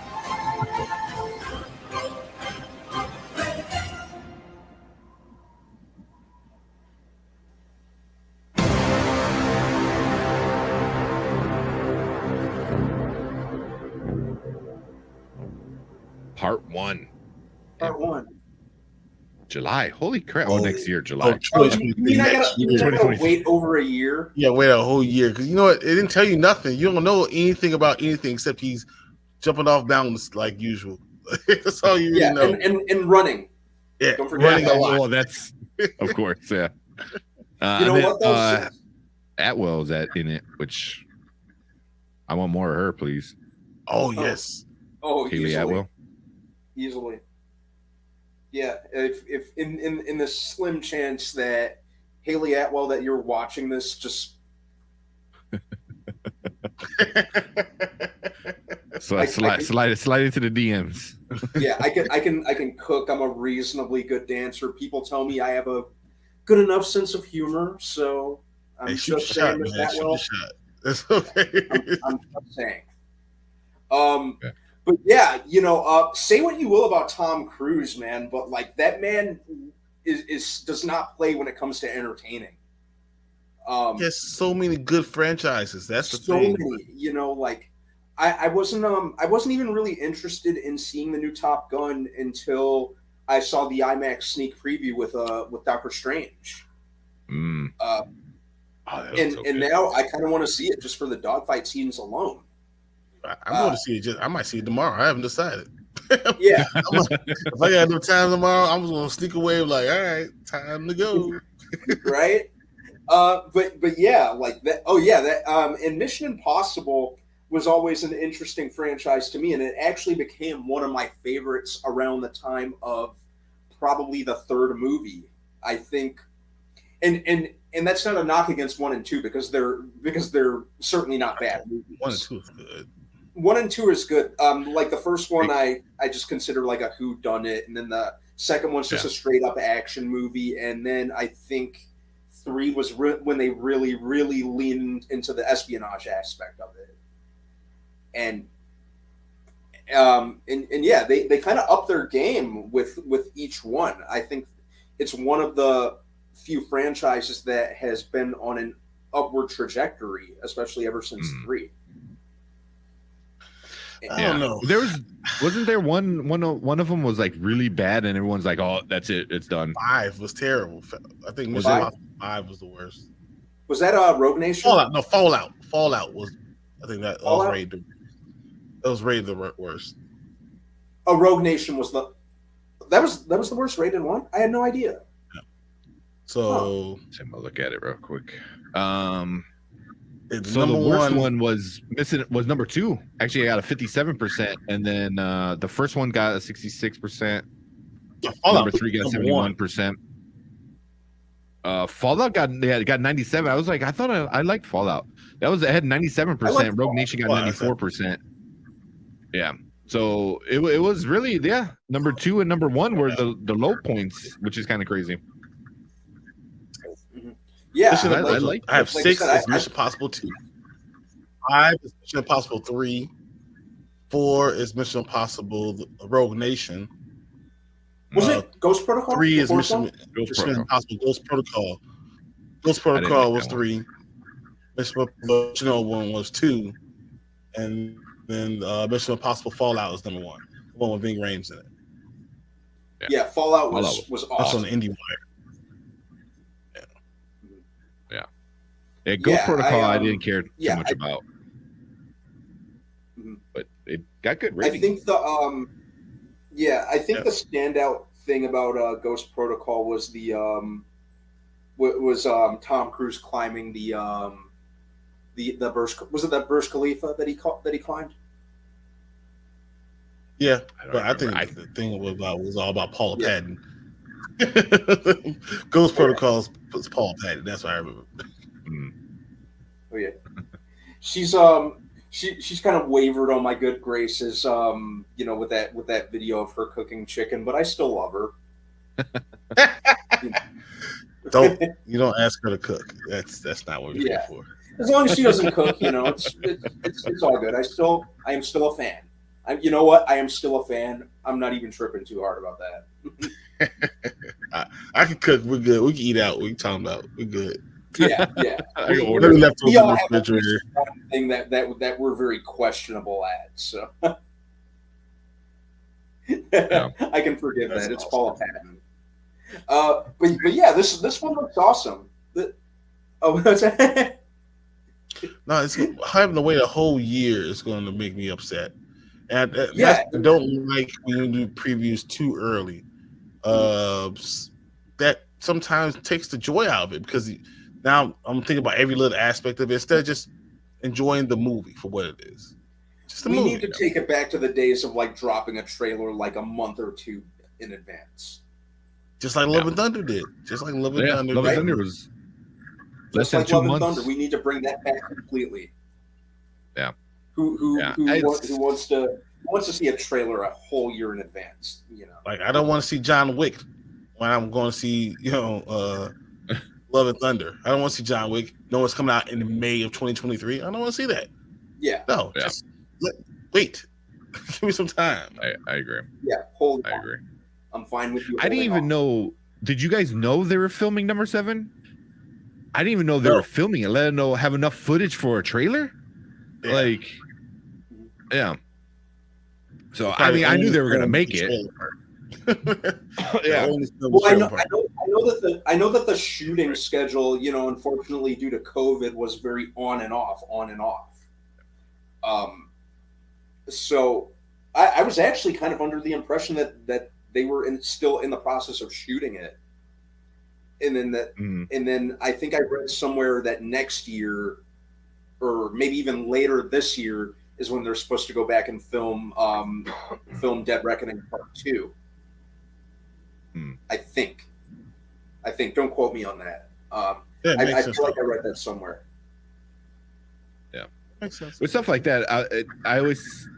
Part 1. Part 1. July. Holy crap. Oh, next year, July. You mean I gotta wait over a year? Yeah, wait a whole year. Because you know what? It didn't tell you nothing. You don't know anything about anything except he's jumping off mountains like usual. That's all you really know. And running. Yeah, don't forget running a lot. Well, that's, of course, yeah. You know what, though? Atwell's in it, which I want more of her, please. Oh, yes. Oh, Haley Atwell. Easily. Yeah, if in the slim chance that Haley Atwell that you're watching this, just slide into the DMs. Yeah, I can cook. I'm a reasonably good dancer. People tell me I have a good enough sense of humor, so I'm just saying that well. That's okay. I'm just saying. Okay. But yeah, say what you will about Tom Cruise, man, but like that man does not play when it comes to entertaining. He has so many good franchises. That's the so thing. many, like I wasn't even really interested in seeing the new Top Gun until I saw the IMAX sneak preview with Doctor Strange. And now I kind of want to see it just for the dogfight scenes alone. I'm going to see it. I might see it tomorrow. I haven't decided. Yeah. If I got no time tomorrow, I'm just going to sneak away. Like, all right, time to go. Right. But yeah, like that. Oh yeah, that. And Mission Impossible was always an interesting franchise to me, and it actually became one of my favorites around the time of probably the third movie. I think And that's not a knock against 1 and 2 because they're certainly not bad movies. 1 and 2 is good. 1 and 2 is good. Like the first one, I just consider like a whodunit, and then the second one's just a straight up action movie, and then I think 3 was when they really leaned into the espionage aspect of it, and yeah, they kind of up their game with each one. I think it's one of the few franchises that has been on an upward trajectory, especially ever since 3. I don't know. Wasn't there one of them was like really bad, and everyone's like, "Oh, that's it, it's done." 5 was terrible. I think Mission Impossible 5 was the worst. Was that Rogue Nation? Fallout. No, Fallout. Fallout was. I think that was rated. That was rated the worst. Oh, Rogue Nation was that was the worst rated one. I had no idea. Yeah. So I'm gonna look at it real quick. So the worst one was number 2. Actually, I got a 57%, and then the first one got a 66%. Number 3 got 71%. Fallout got 97. I was like, I thought I liked Fallout. It had 97%. Rogue Nation got 94%. Yeah. So it was really number 2 and number 1 were the low points, which is kind of crazy. Yeah, I have 6 is Mission Impossible 2. 5 is Mission Impossible 3. 4 is Mission Impossible Rogue Nation. Was it Ghost Protocol? 3 is Mission Impossible Ghost Protocol. Ghost Protocol was 3. Mission Impossible 1 was 2. And then Mission Impossible Fallout was number 1. The one with Ving Rhames in it. Yeah, Fallout was awesome. That's on the IndieWire. Yeah, Ghost Protocol I didn't care too much about. But it got good ratings. I think the the standout thing about Ghost Protocol was Tom Cruise climbing the Burj. Was it that Burj Khalifa that he climbed? Yeah, but I think the thing was all about Paula Patton. Ghost Protocol was Paula Patton. That's what I remember. Oh yeah, she's kind of wavered on my good graces, with that video of her cooking chicken, but I still love her. You don't ask her to cook. That's not what we're here for. As long as she doesn't cook, it's all good. I am still a fan. You know what? I am still a fan. I'm not even tripping too hard about that. I can cook. We're good. We can eat out. We can talk about. We're good. Yeah. We all have one thing that we're very questionable at. So I can forgive that. It's Paula Patton. But yeah, this one looks awesome. What's that? No, it's having to wait a whole year is going to make me upset. And I don't like when you do previews too early. That sometimes takes the joy out of it because now I'm thinking about every little aspect of it instead of just enjoying the movie for what it is. Just we need to take it back to the days of like dropping a trailer like a month or 2 in advance. Just like Love and Thunder did. Just like Love and Thunder. Love and Thunder was less than 2 months. Thunder, we need to bring that back completely. Yeah. Who wants to see a trailer a whole year in advance? Like I don't want to see John Wick when I'm going to see Love and Thunder. I don't want to see John Wick. No, it's coming out in May of 2023. I don't want to see that. Yeah. No. Yeah. Just wait. Give me some time. I agree. Yeah. I agree. I'm fine with you. I didn't even know. Did you guys know they were filming number 7? I didn't even know they were filming it. Let them know have enough footage for a trailer. Yeah. So I knew they were going to make it. Yeah. Well, I know that the shooting schedule, unfortunately due to COVID, was very on and off. So I was actually kind of under the impression that they were still in the process of shooting it, and then I think I read somewhere that next year, or maybe even later this year, is when they're supposed to go back and film Dead Reckoning Part 2. I think. Don't quote me on that. I feel like I read that somewhere. Yeah, makes sense. With stuff like that, I always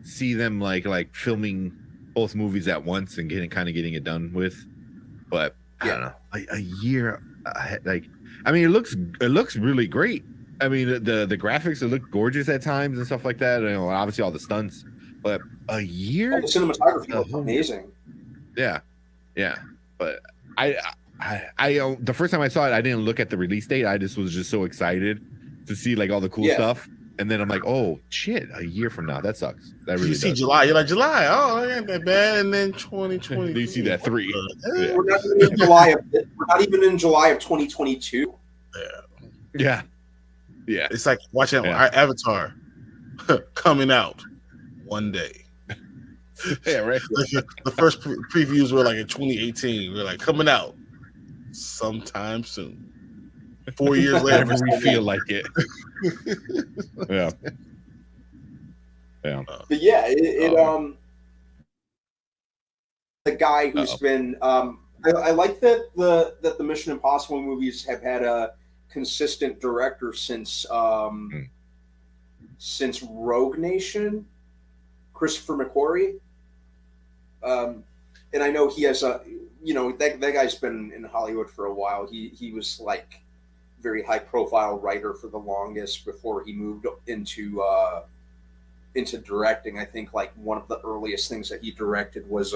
see them like filming both movies at once and getting it done with. But I don't know, a year like, I mean, it looks really great. I mean, the graphics, it look gorgeous at times and stuff like that. You know, obviously all the stunts, but a year, the cinematography looks amazing. Yeah, but I the first time I saw it, I didn't look at the release date. I was just so excited to see like all the cool stuff, and then I'm like, oh shit, a year from now, that sucks. That really you see does. July, you're like July, oh, it ain't that bad, and then 2020, you see that 3. We're not even in July of 2022. Yeah. It's like watching our Avatar coming out one day. Yeah, right. Like the first previews were like in 2018. We're like coming out sometime soon. 4 years later, we feel like it. Yeah. But yeah, the guy who's been I like that the Mission Impossible movies have had a consistent director since Rogue Nation, Christopher McQuarrie. And I know he has that guy's been in Hollywood for a while. He was like very high profile writer for the longest before he moved into directing. I think like one of the earliest things that he directed was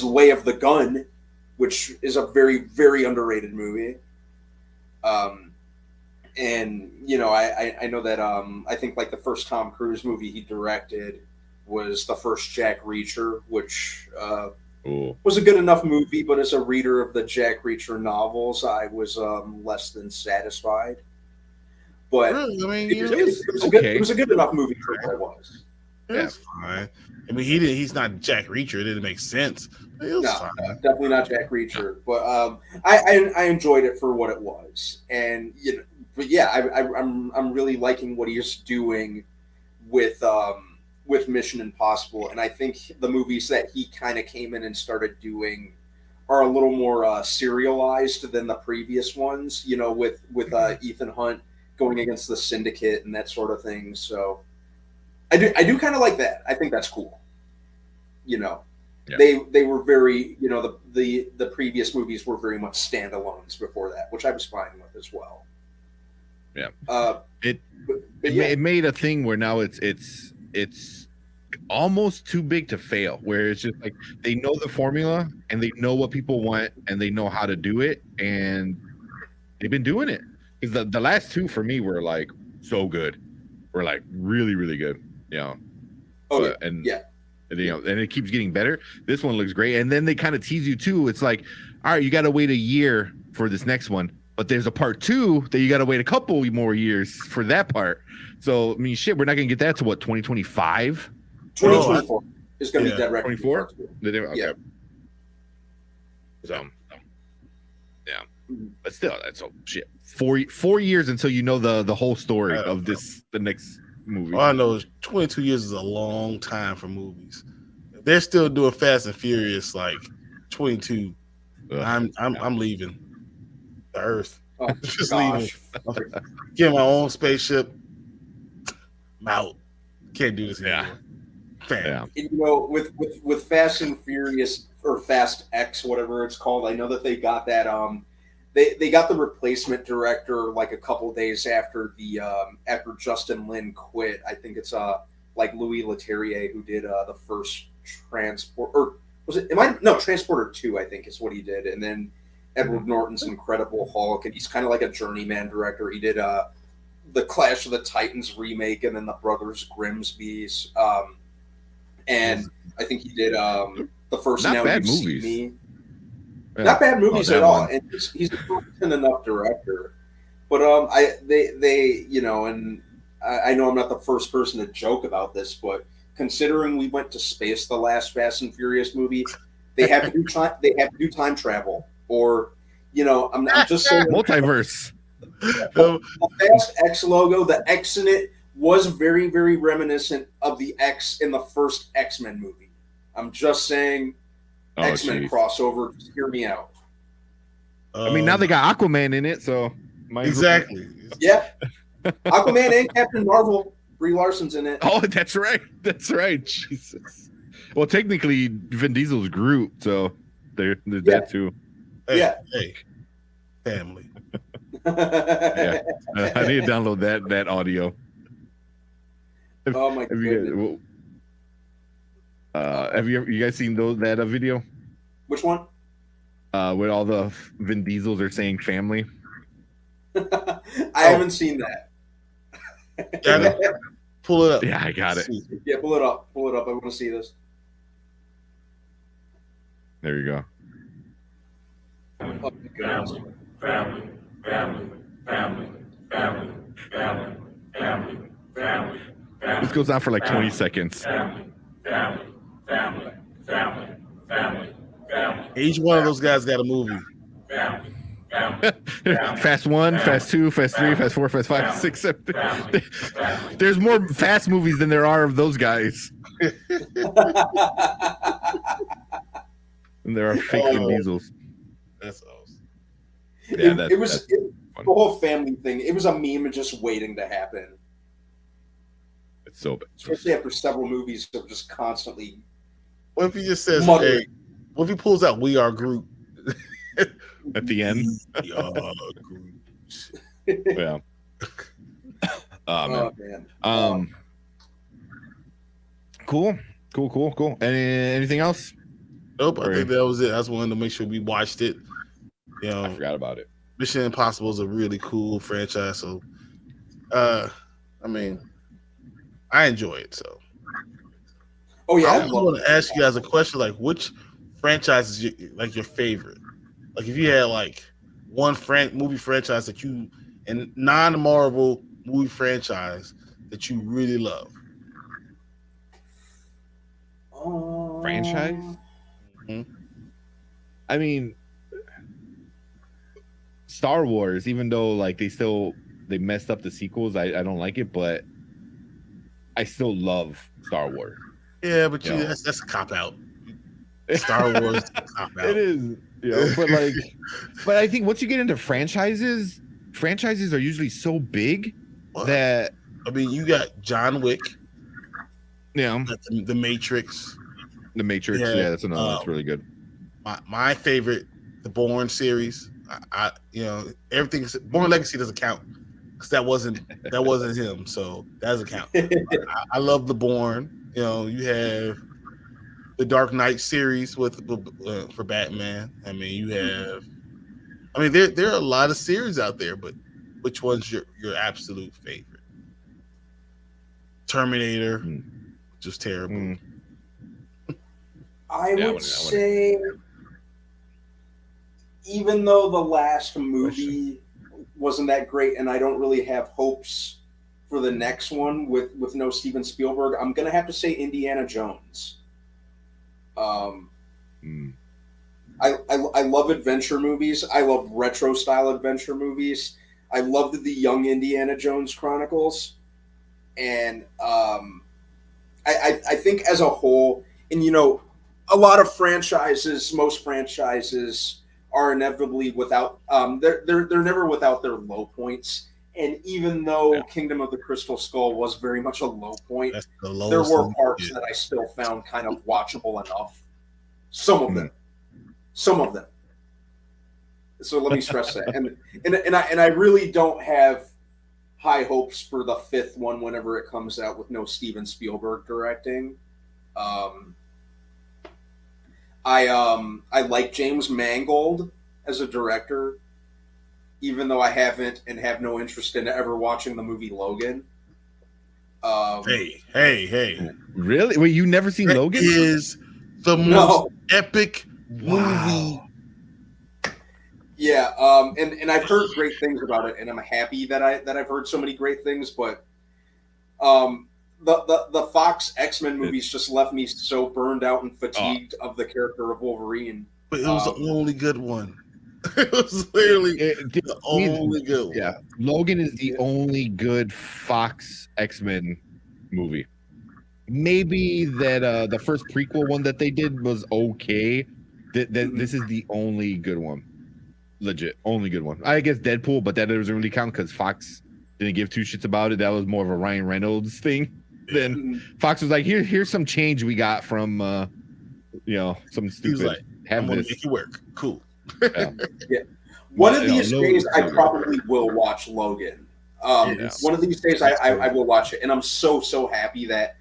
Way of the Gun, which is a very, very underrated movie. And I know that I think like the first Tom Cruise movie he directed was the first Jack Reacher, which was a good enough movie, but as a reader of the Jack Reacher novels, I was less than satisfied. But really? I mean, it was a good enough movie for what it was. That's fine. I mean, he's not Jack Reacher. It didn't make sense. It was fine. Definitely not Jack Reacher. But I enjoyed it for what it was, and but yeah, I'm really liking what he's doing with Mission Impossible, and I think the movies that he kind of came in and started doing are a little more serialized than the previous ones. With Ethan Hunt going against the Syndicate and that sort of thing. So I do kind of like that. I think that's cool. They were very the previous movies were very much standalones before that, which I was fine with as well. Yeah. It made a thing where now it's almost too big to fail, where it's just like they know the formula and they know what people want and they know how to do it, and they've been doing it. Because the last two for me were like so good, were like really, really good. And it keeps getting better. This one looks great, and then they kind of tease you too. It's like, all right, you got to wait a year for this next one, but there's a part 2 that you got to wait a couple more years for that part. So I mean, shit, we're not gonna get that to what, 2025? 2024 is gonna be Dead Reckoning. 24. Okay. Yeah. So yeah, but still, that's shit. 4 years until you know the whole story of the next movie. All I know is 22 years is a long time for movies. They're still doing Fast and Furious like 22. I'm leaving the Earth. Just leaving. Get my own spaceship. I'm out. Can't do this anymore. Yeah. With Fast and Furious or Fast X, whatever it's called, I know that they got that they got the replacement director like a couple days after after Justin Lin quit. I think it's like Louis Leterrier who did the first Transporter 2, I think is what he did, and then Edward Norton's Incredible Hulk, and he's kind of like a journeyman director. He did the Clash of the Titans remake, and then the Brothers Grimsby's, and I think he did the first Not Now bad You movies. See Me. Yeah. Not bad movies at all, one. and he's a competent enough director. But they and I know I'm not the first person to joke about this, but considering we went to space the last Fast and Furious movie, they have to do time. They have to do time travel, or I'm just saying multiverse. The Fast X logo, the X in it was very, very reminiscent of the X in the first X-Men movie. I'm just saying, X-Men crossover. Just hear me out. I mean, now they got Aquaman in it, so exactly. Yeah, Aquaman and Captain Marvel. Brie Larson's in it. Oh, that's right. That's right. Jesus. Well, technically, Vin Diesel's Groot, so there's that too. Hey, family. Yeah, I need to download that audio. Oh my goodness. Have you guys seen that video? Which one? Where all the Vin Diesels are saying family. I haven't seen that. Pull it up. Yeah, I got it. Yeah, pull it up. Pull it up. I want to see this. There you go. Oh, family, family, family, family, family, family, family, family. This goes on for like 20 seconds. Family, family, family, family, family, family. Each one of those guys got a movie. Family. Fast 1, Fast 2, Fast 3, Fast 4, Fast 5, 6, 7. There's more Fast movies than there are of those guys. And there are fake Vin Diesels. That's awesome. Yeah, it was the whole family thing. It was a meme just waiting to happen. It's so bad. Especially after several movies of just constantly. What if he just says, "Hey"? What if he pulls out "We Are Groot" at the end? We are Groot. Yeah. Oh man. Cool. Anything else? Nope. I think that was it. I just wanted to make sure we watched it. You know, I forgot about it. Mission Impossible is a really cool franchise. So, I mean, I enjoy it. So, I want to ask you guys a question: like, which franchise is your favorite? Like, if you had like one movie franchise that you, and non-Marvel movie franchise that you really love. Franchise? Mm-hmm. I mean, Star Wars, even though like they messed up the sequels, I don't like it, but I still love Star Wars. Yeah, but that's a cop out. Star Wars cop out. It is, but I think once you get into franchises are usually so big that I mean, you got John Wick. Yeah, the Matrix. The Matrix, yeah, that's another. That's really good. My favorite, the Bourne series. I everything. Bourne Legacy doesn't count because that wasn't him, so that doesn't count. I love the Bourne. You have the Dark Knight series for Batman. I mean, there are a lot of series out there, but which one's your absolute favorite? Terminator, just terrible. I would say, even though the last movie wasn't that great, and I don't really have hopes for the next one with no Steven Spielberg, I'm gonna have to say Indiana Jones. I love adventure movies. I love retro style adventure movies. I loved the Young Indiana Jones Chronicles, and I think as a whole, and a lot of most franchises are inevitably without they're never without their low points. And even though Kingdom of the Crystal Skull was very much a low point, there were parts that I still found kind of watchable enough. Some of them. So let me stress that. And I really don't have high hopes for the 5th one whenever it comes out with no Steven Spielberg directing. I like James Mangold as a director, even though I haven't and have no interest in ever watching the movie Logan. Hey! Really? Wait, you never seen Logan? Is the most epic movie. Yeah, and I've heard great things about it, and I'm happy that I've heard so many great things. But the Fox X-Men movies just left me so burned out and fatigued of the character of Wolverine. But it was the only good one. It was literally the only good one. Yeah, Logan is the only good Fox X-Men movie. Maybe that the first prequel one that they did was okay. This is the only good one. legit, only good one. I guess Deadpool, but that doesn't really count because Fox didn't give two shits about it. That was more of a Ryan Reynolds thing. Then Fox was like, here's some change we got from some stupid. Like, I'm gonna make you work. Cool. Yeah. One of these days, I probably will watch Logan. One of these days, I will watch it, and I'm so happy that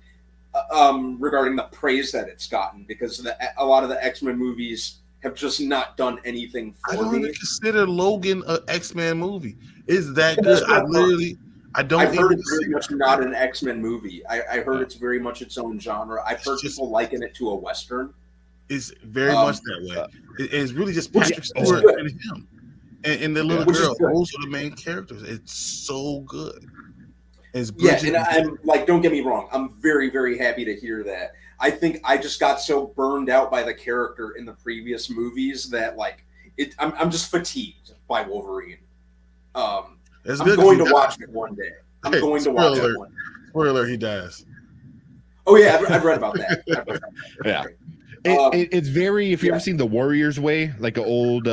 regarding the praise that it's gotten, because a lot of the X-Men movies have just not done anything for me. I don't even consider Logan an X-Men movie. Is that good? I don't. I've heard it's very much not an X-Men movie. I heard it's very much its own genre. I've heard people liken it to a Western. It's very much that way. It's really just Patrick Stewart and him. And the little girl, those are the main characters. It's so good. And I'm like, don't get me wrong, I'm very, very happy to hear that. I think I just got so burned out by the character in the previous movies that I'm just fatigued by Wolverine. I'm going to watch it one day. I'm going to watch it one day. Spoiler alert, he dies. Oh yeah, I've read about that. Yeah. It's very, if you ever seen The Warrior's Way, like an old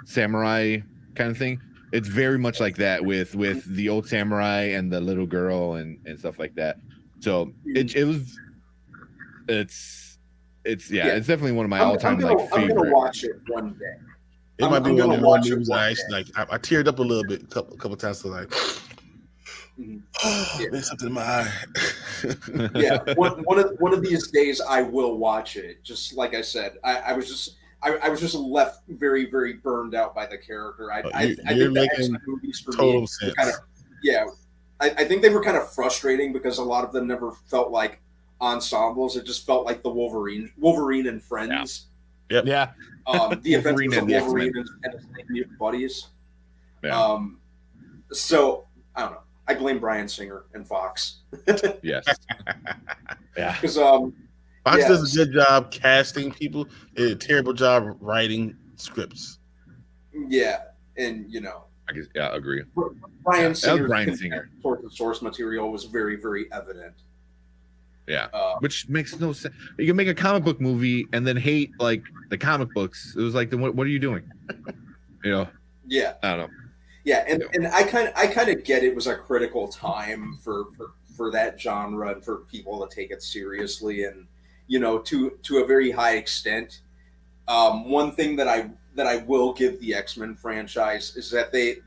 samurai kind of thing, it's very much like that with the old samurai and the little girl and stuff like that. So it's definitely one of my all-time favorite. I'm gonna watch it one day. It might be one of the movies I actually I teared up a little bit a couple times. So there's something in my eye. Yeah, one of these days I will watch it. Just like I said, I was just left very, very burned out by the character. I think the X-Men movies for me sense. I think they were kind of frustrating because a lot of them never felt like ensembles. It just felt like the Wolverine and Friends. Yep. Yeah. The Adventures of Wolverine and his mutant buddies. Yeah. So I don't know. I blame Bryan Singer and Fox. Yes. Yeah. Because Fox does a good job casting people. They did a terrible job writing scripts. Yeah, and I guess agree. Bryan Singer source material was very, very evident. Yeah, which makes no sense. You can make a comic book movie and then hate like the comic books. It was like, what are you doing? Yeah, I don't know. Yeah, and I kind of get it was a critical time for that genre and for people to take it seriously, and to a very high extent. One thing that I will give the X-Men franchise is that they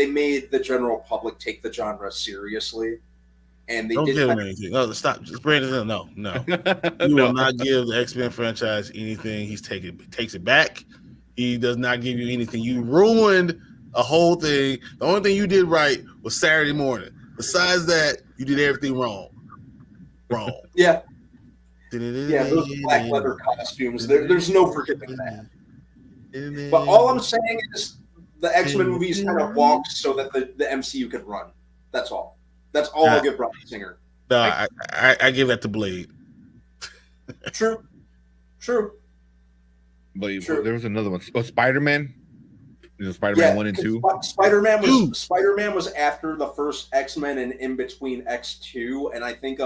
made the general public take the genre seriously, and they don't give him anything. No, stop. Just Brandon. No. You will not give the X-Men franchise anything. He takes it back. He does not give you anything. You ruined a whole thing. The only thing you did right was Saturday morning. Besides that, you did everything wrong. Yeah. Yeah, those black leather costumes. There's no forgiving that. But all I'm saying is the X-Men movies kind of walked so that the MCU could run. That's all. That's all I'll give Bryan Singer. No, I give that to Blade. True. But there was another one. Oh, Spider-Man. Spider-Man 1 and 2. Spider-Man was after the first X-Men and in between X2, and I think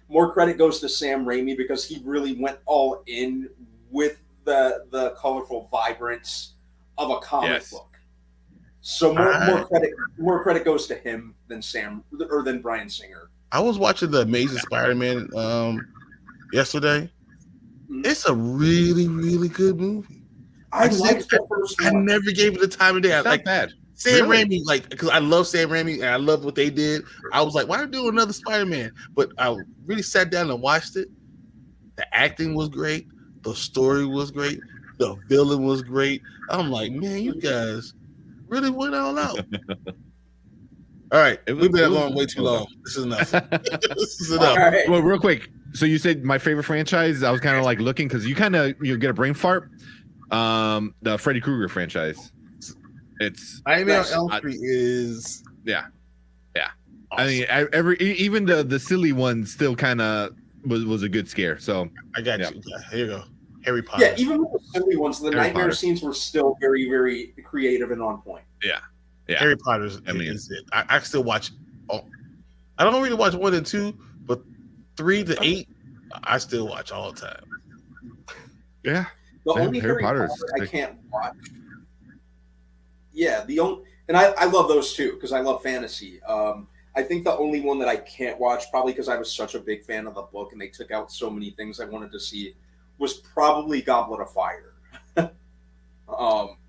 more credit goes to Sam Raimi because he really went all in with the colorful vibrance of a comic book. So more credit goes to him than Bryan Singer. I was watching the Amazing Spider-Man yesterday. It's a really, really good movie. I liked the first one. I never gave it the time of day. It's not bad. Sam Raimi, because I love Sam Raimi and I love what they did. I was like, why are they doing another Spider-Man? But I really sat down and watched it. The acting was great. The story was great. The villain was great. I'm like, man, you guys really went all out. All right, we've been going way too long. This is enough. This is enough. Right. Well, real quick. So you said my favorite franchise. I was kind of like looking because you kind of get a brain fart. The Freddy Krueger franchise. It's Nightmare on Elm Street is awesome. I mean, even the silly one still kind of was a good scare. So I got you. Yeah, here you go. Harry Potter. Yeah, even with the silly ones, the nightmare scenes were still very, very creative and on point. Yeah. Harry Potter's. Is it. I still watch. I don't really watch 1 and 2, but 3 to 8, I still watch all the time. Yeah. The only Harry Potter I can't watch. Yeah, and I love those too because I love fantasy. I think the only one that I can't watch, probably because I was such a big fan of the book and they took out so many things I wanted to see, was probably Goblet of Fire.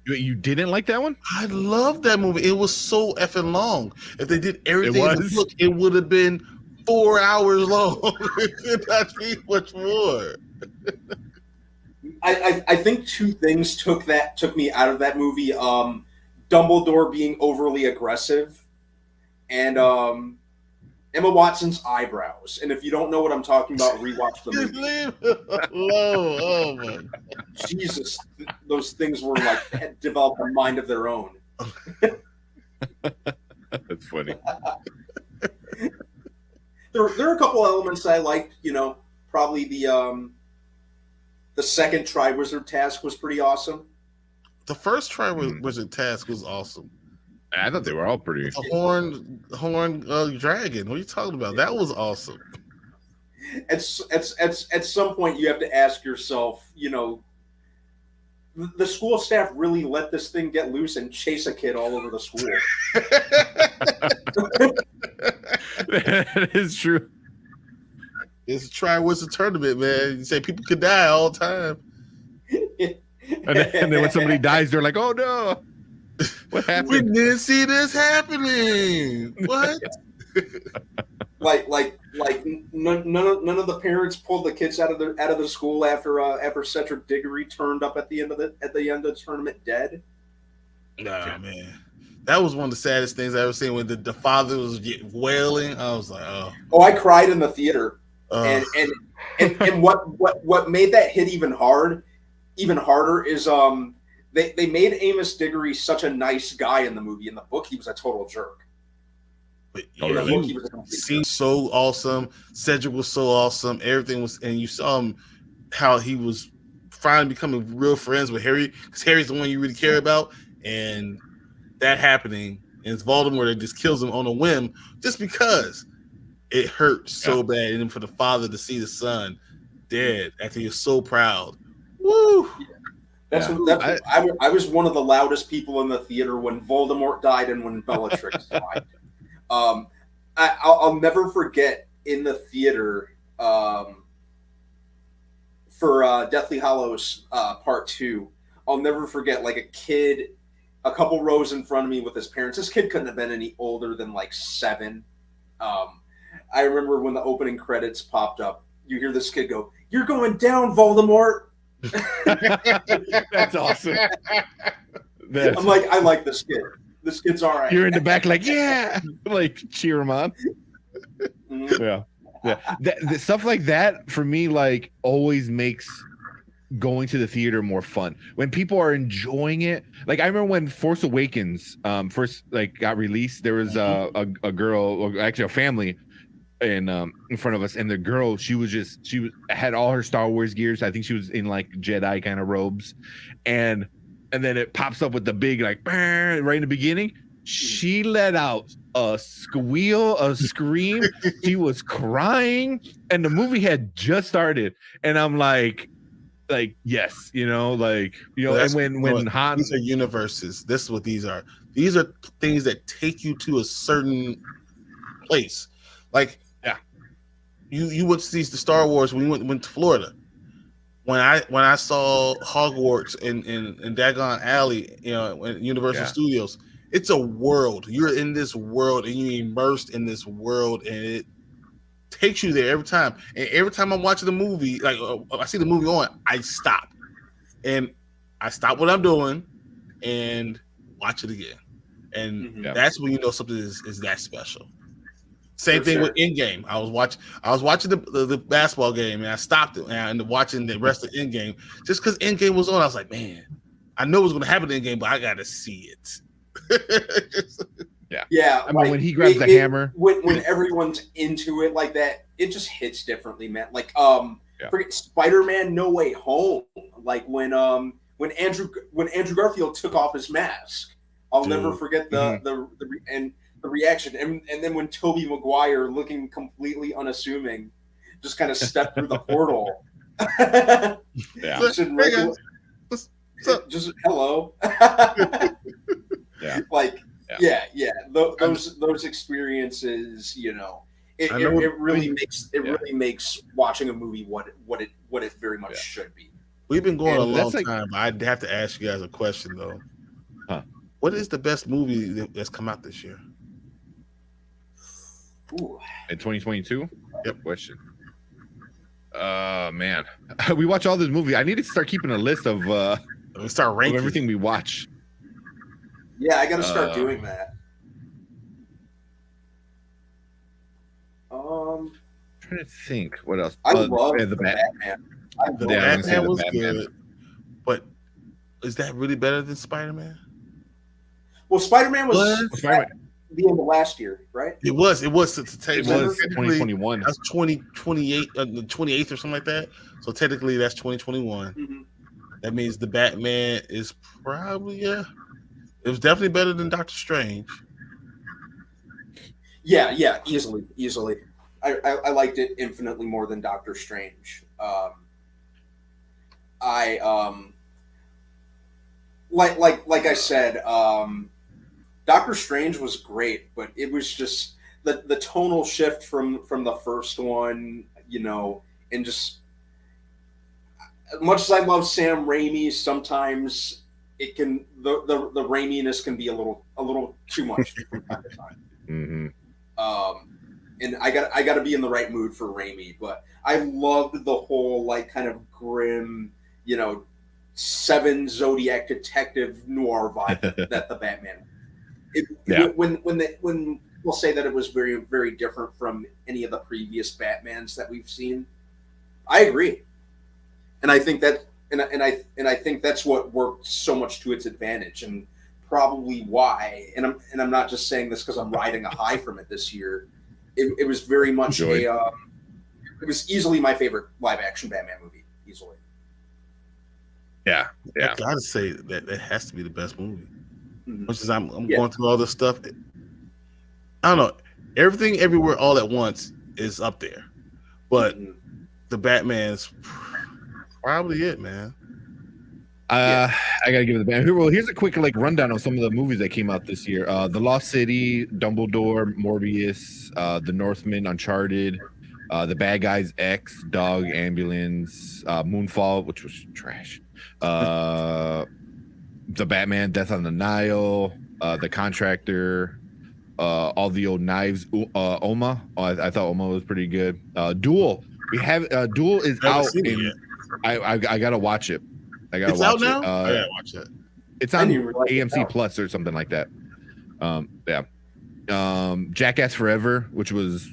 You didn't like that one? I love that movie. It was so effing long. If they did everything in the book, it would have been 4 hours long. It could not be much more. I think two things took me out of that movie. Dumbledore being overly aggressive, and Emma Watson's eyebrows. And if you don't know what I'm talking about, rewatch the movie. Leave it alone. Oh my God. Jesus, those things were like had developed a mind of their own. That's funny. There are a couple elements that I liked. Probably the second Triwizard Task was pretty awesome. The first Triwizard Task was awesome. I thought they were all pretty. The horn dragon. What are you talking about? That was awesome. At some point, you have to ask yourself, the school staff really let this thing get loose and chase a kid all over the school. That is true. It's a Triwizard tournament, man. You say people could die all the time. And then when somebody dies, they're like, "Oh no, what happened? We didn't see this happening." What? like none of the parents pulled the kids out of the school after Cedric Diggory turned up at the end of the tournament dead. Nah, man, that was one of the saddest things I ever seen. When the father was wailing, I was like, "Oh." Oh, I cried in the theater, and what made that hit even harder is they made Amos Diggory such a nice guy in the movie. In the book, he was a total jerk. But he seemed so awesome. Cedric was so awesome. Everything was, and you saw him how he was finally becoming real friends with Harry, because Harry's the one you really care about, and that happening, and it's Voldemort that just kills him on a whim, just because it hurt so bad, and then for the father to see the son dead after he was so proud. Woo! I was one of the loudest people in the theater when Voldemort died and when Bellatrix died. I'll never forget in the theater for Deathly Hallows Part 2. I'll never forget, like, a kid a couple rows in front of me with his parents. This kid couldn't have been any older than like 7. I remember when the opening credits popped up, you hear this kid go, "You're going down, Voldemort." That's awesome. I'm like, I like this kid. This kid's all right. You're in the back like, yeah, like cheer him on. Mm-hmm. Yeah. The stuff like that for me, like, always makes going to the theater more fun when people are enjoying it. Like, I remember when Force Awakens first like got released, there was a girl, or actually a family in front of us, and the girl, she had all her Star Wars gears. I think she was in like Jedi kind of robes, and then it pops up with the big like right in the beginning. She let out a squeal, a scream. She was crying, and the movie had just started, and I'm like yes, and when Han, these are universes. This is what these are. These are things that take you to a certain place. Like, you went to see the Star Wars when we went to Florida. When I saw Hogwarts in Dagon Alley, in Universal Studios, it's a world. You're in this world and you're immersed in this world, and it takes you there every time. And every time I'm watching the movie, like I see the movie on, I stop. And I stop what I'm doing and watch it again. And that's when you know something is that special. Same thing with Endgame. I was watching the basketball game, and I stopped it and watching the rest of Endgame. Just because Endgame was on, I was like, man, I know what's going to happen in Endgame, but I got to see it. Yeah. I mean, when he grabs the hammer, when everyone's into it like that, it just hits differently, man. Like, forget Spider-Man: No Way Home. Like when Andrew Garfield took off his mask, I'll never forget the reaction. And then when Tobey Maguire, looking completely unassuming, just kind of stepped through the portal. Just hello. Yeah. Like, yeah. Those experiences, it really makes watching a movie what it very much should be. We've been going a long time. I'd have to ask you guys a question though. Huh? What is the best movie that's come out this year? Ooh. In 2022? Yep. Question. Man, we watch all this movie. I need to start keeping a list of we start ranking everything we watch. Yeah, I got to start doing that. Trying to think what else. I love the Batman. The Batman was good, but is that really better than Spider-Man? Well, Spider-Man was the end of last year, right? It was. It was 2021. That's 2028, the 28th or something like that. So technically, that's 2021. Mm-hmm. That means the Batman is probably it was definitely better than Doctor Strange. Yeah, easily. I liked it infinitely more than Doctor Strange. Like I said, Doctor Strange was great, but it was just the tonal shift from the first one, and just as much as I love Sam Raimi, sometimes it can the Raiminess can be a little too much from time to time. Mm-hmm. And I got to be in the right mood for Raimi, but I loved the whole kind of grim, Seven Zodiac detective noir vibe that the Batman. When we'll say that it was very, very different from any of the previous Batmans that we've seen, I agree, and I think that I think that's what worked so much to its advantage, and probably why. And I'm not just saying this because I'm riding a high from it this year. It was very much it was easily my favorite live action Batman movie, easily. Yeah. I gotta say that has to be the best movie. Which is I'm going through all this stuff. I don't know. Everything Everywhere All at Once is up there, but the Batman's probably it, man. I gotta give it the Batman. Well, here's a quick rundown of some of the movies that came out this year: The Lost City, Dumbledore, Morbius, The Northman, Uncharted, The Bad Guys X, Dog, Ambulance, Moonfall, which was trash. The Batman, Death on the Nile, The Contractor, All the Old Knives, Oma. I thought Oma was pretty good. Duel. We have Duel is out. I gotta watch it. It's out now. I gotta watch it. It's on AMC Plus or something like that. Jackass Forever, which was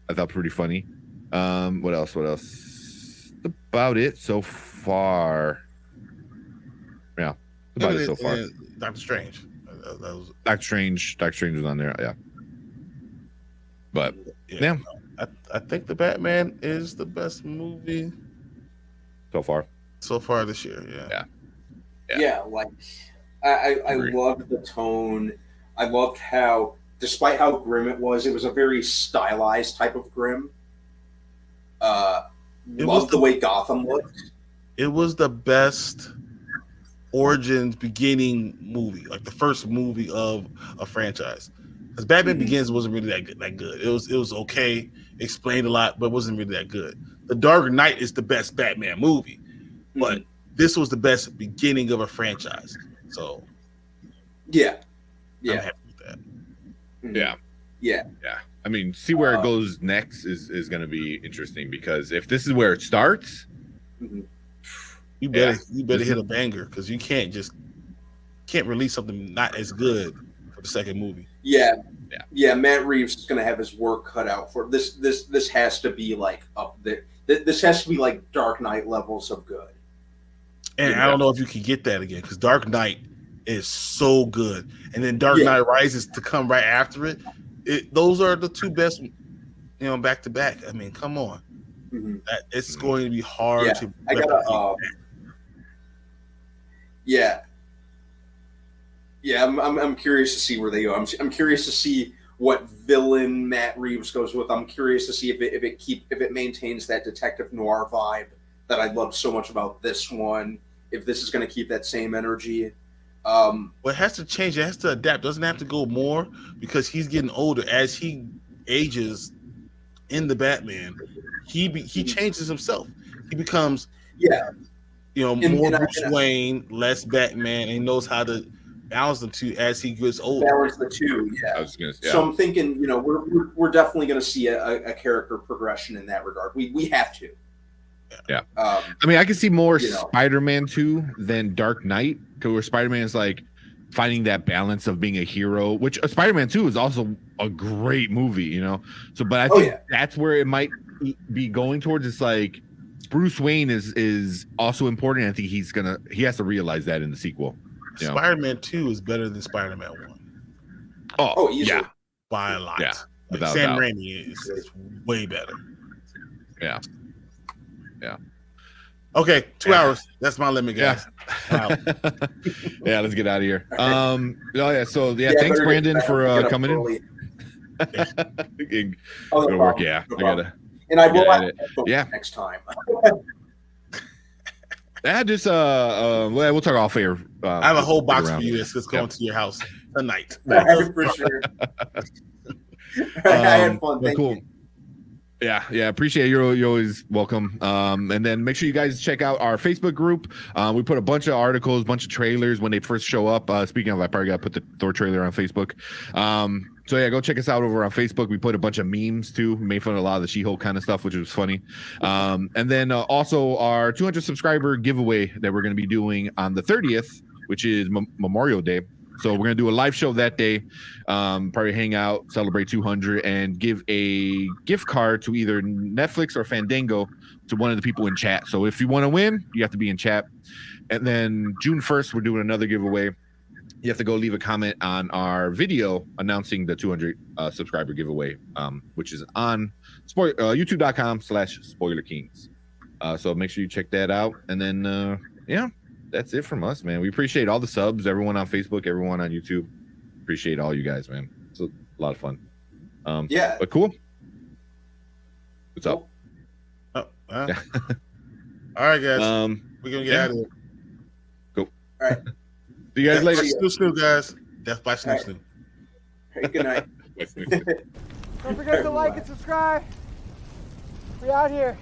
I thought pretty funny. What else? About it so far. Yeah, about it so far. Doctor Strange. Doctor Strange was on there. Yeah, but yeah. I think the Batman is the best movie so far this year. Yeah. I loved the tone. I loved how, despite how grim it was a very stylized type of grim. Loved the way Gotham looked. It was the best origins beginning movie, like the first movie of a franchise. Because Batman Begins wasn't really that good. It was okay, explained a lot, but wasn't really that good. The Dark Knight is the best Batman movie, but this was the best beginning of a franchise. So, yeah, I'm happy with that. Yeah. I mean, see where it goes next is going to be interesting, because if this is where it starts, you better hit a banger, because you can't release something not as good for the second movie. Yeah. Matt Reeves is going to have his work cut out for this. This has to be up there. This has to be Dark Knight levels of good. And I don't know if you can get that again, because Dark Knight is so good, and then Dark Knight Rises to come right after it. Those are the two best, back to back. I mean, come on, it's going to be hard to. I gotta. I'm curious to see where they go. I'm curious to see what villain Matt Reeves goes with. I'm curious to see if it maintains that detective noir vibe that I loved so much about this one, if this is going to keep that same energy. Well, it has to change. It has to adapt. It doesn't have to go more because he's getting older. As he ages in the Batman, he changes himself. He becomes more Bruce Wayne, less Batman, and he knows how to balance the two as he gets older. Balance the two, yeah. So I'm thinking, we're definitely going to see a character progression in that regard. We have to. Yeah. I mean, I can see more Spider-Man 2 than Dark Knight, where Spider-Man is like finding that balance of being a hero, which Spider-Man 2 is also a great movie, So, but I think that's where it might be going towards. It's like Bruce Wayne is also important. I think he has to realize that in the sequel. Spider-Man 2 is better than Spider-Man 1. Oh, yeah. By a lot. Yeah. Like Sam Raimi is way better. Yeah. Yeah. Okay, 2 hours. That's my limit, guys. Yeah. Yeah, let's get out of here. So thanks Brandon for coming in. Go to work. Yeah. I gotta. And I will next time. Just we'll talk off air. I have a whole box for you that's just going to your house tonight. For sure. I had fun. Thank you. Yeah, appreciate it. You're always welcome. And then make sure you guys check out our Facebook group. We put a bunch of articles, bunch of trailers when they first show up. Speaking of, I probably got to put the Thor trailer on Facebook. So yeah, go check us out over on Facebook. We put a bunch of memes too. We made fun of a lot of the She-Hulk kind of stuff, which was funny. And then also our 200 subscriber giveaway that we're going to be doing on the 30th, which is Memorial Day. So we're going to do a live show that day, probably hang out, celebrate 200, and give a gift card to either Netflix or Fandango to one of the people in chat. So if you want to win, you have to be in chat. And then June 1st, we're doing another giveaway. You have to go leave a comment on our video announcing the 200 subscriber giveaway, which is on youtube.com/SpoilerKings. So make sure you check that out. And then, that's it from us, man. We appreciate all the subs, everyone on Facebook, everyone on YouTube. Appreciate all you guys, man. It's a lot of fun. But cool. What's up? All right, guys. We're gonna get out of here. Cool. All right. See you guys later. Snoop, guys. Death by Snoop. Right. Hey, good night. Don't forget to like and subscribe. We out here.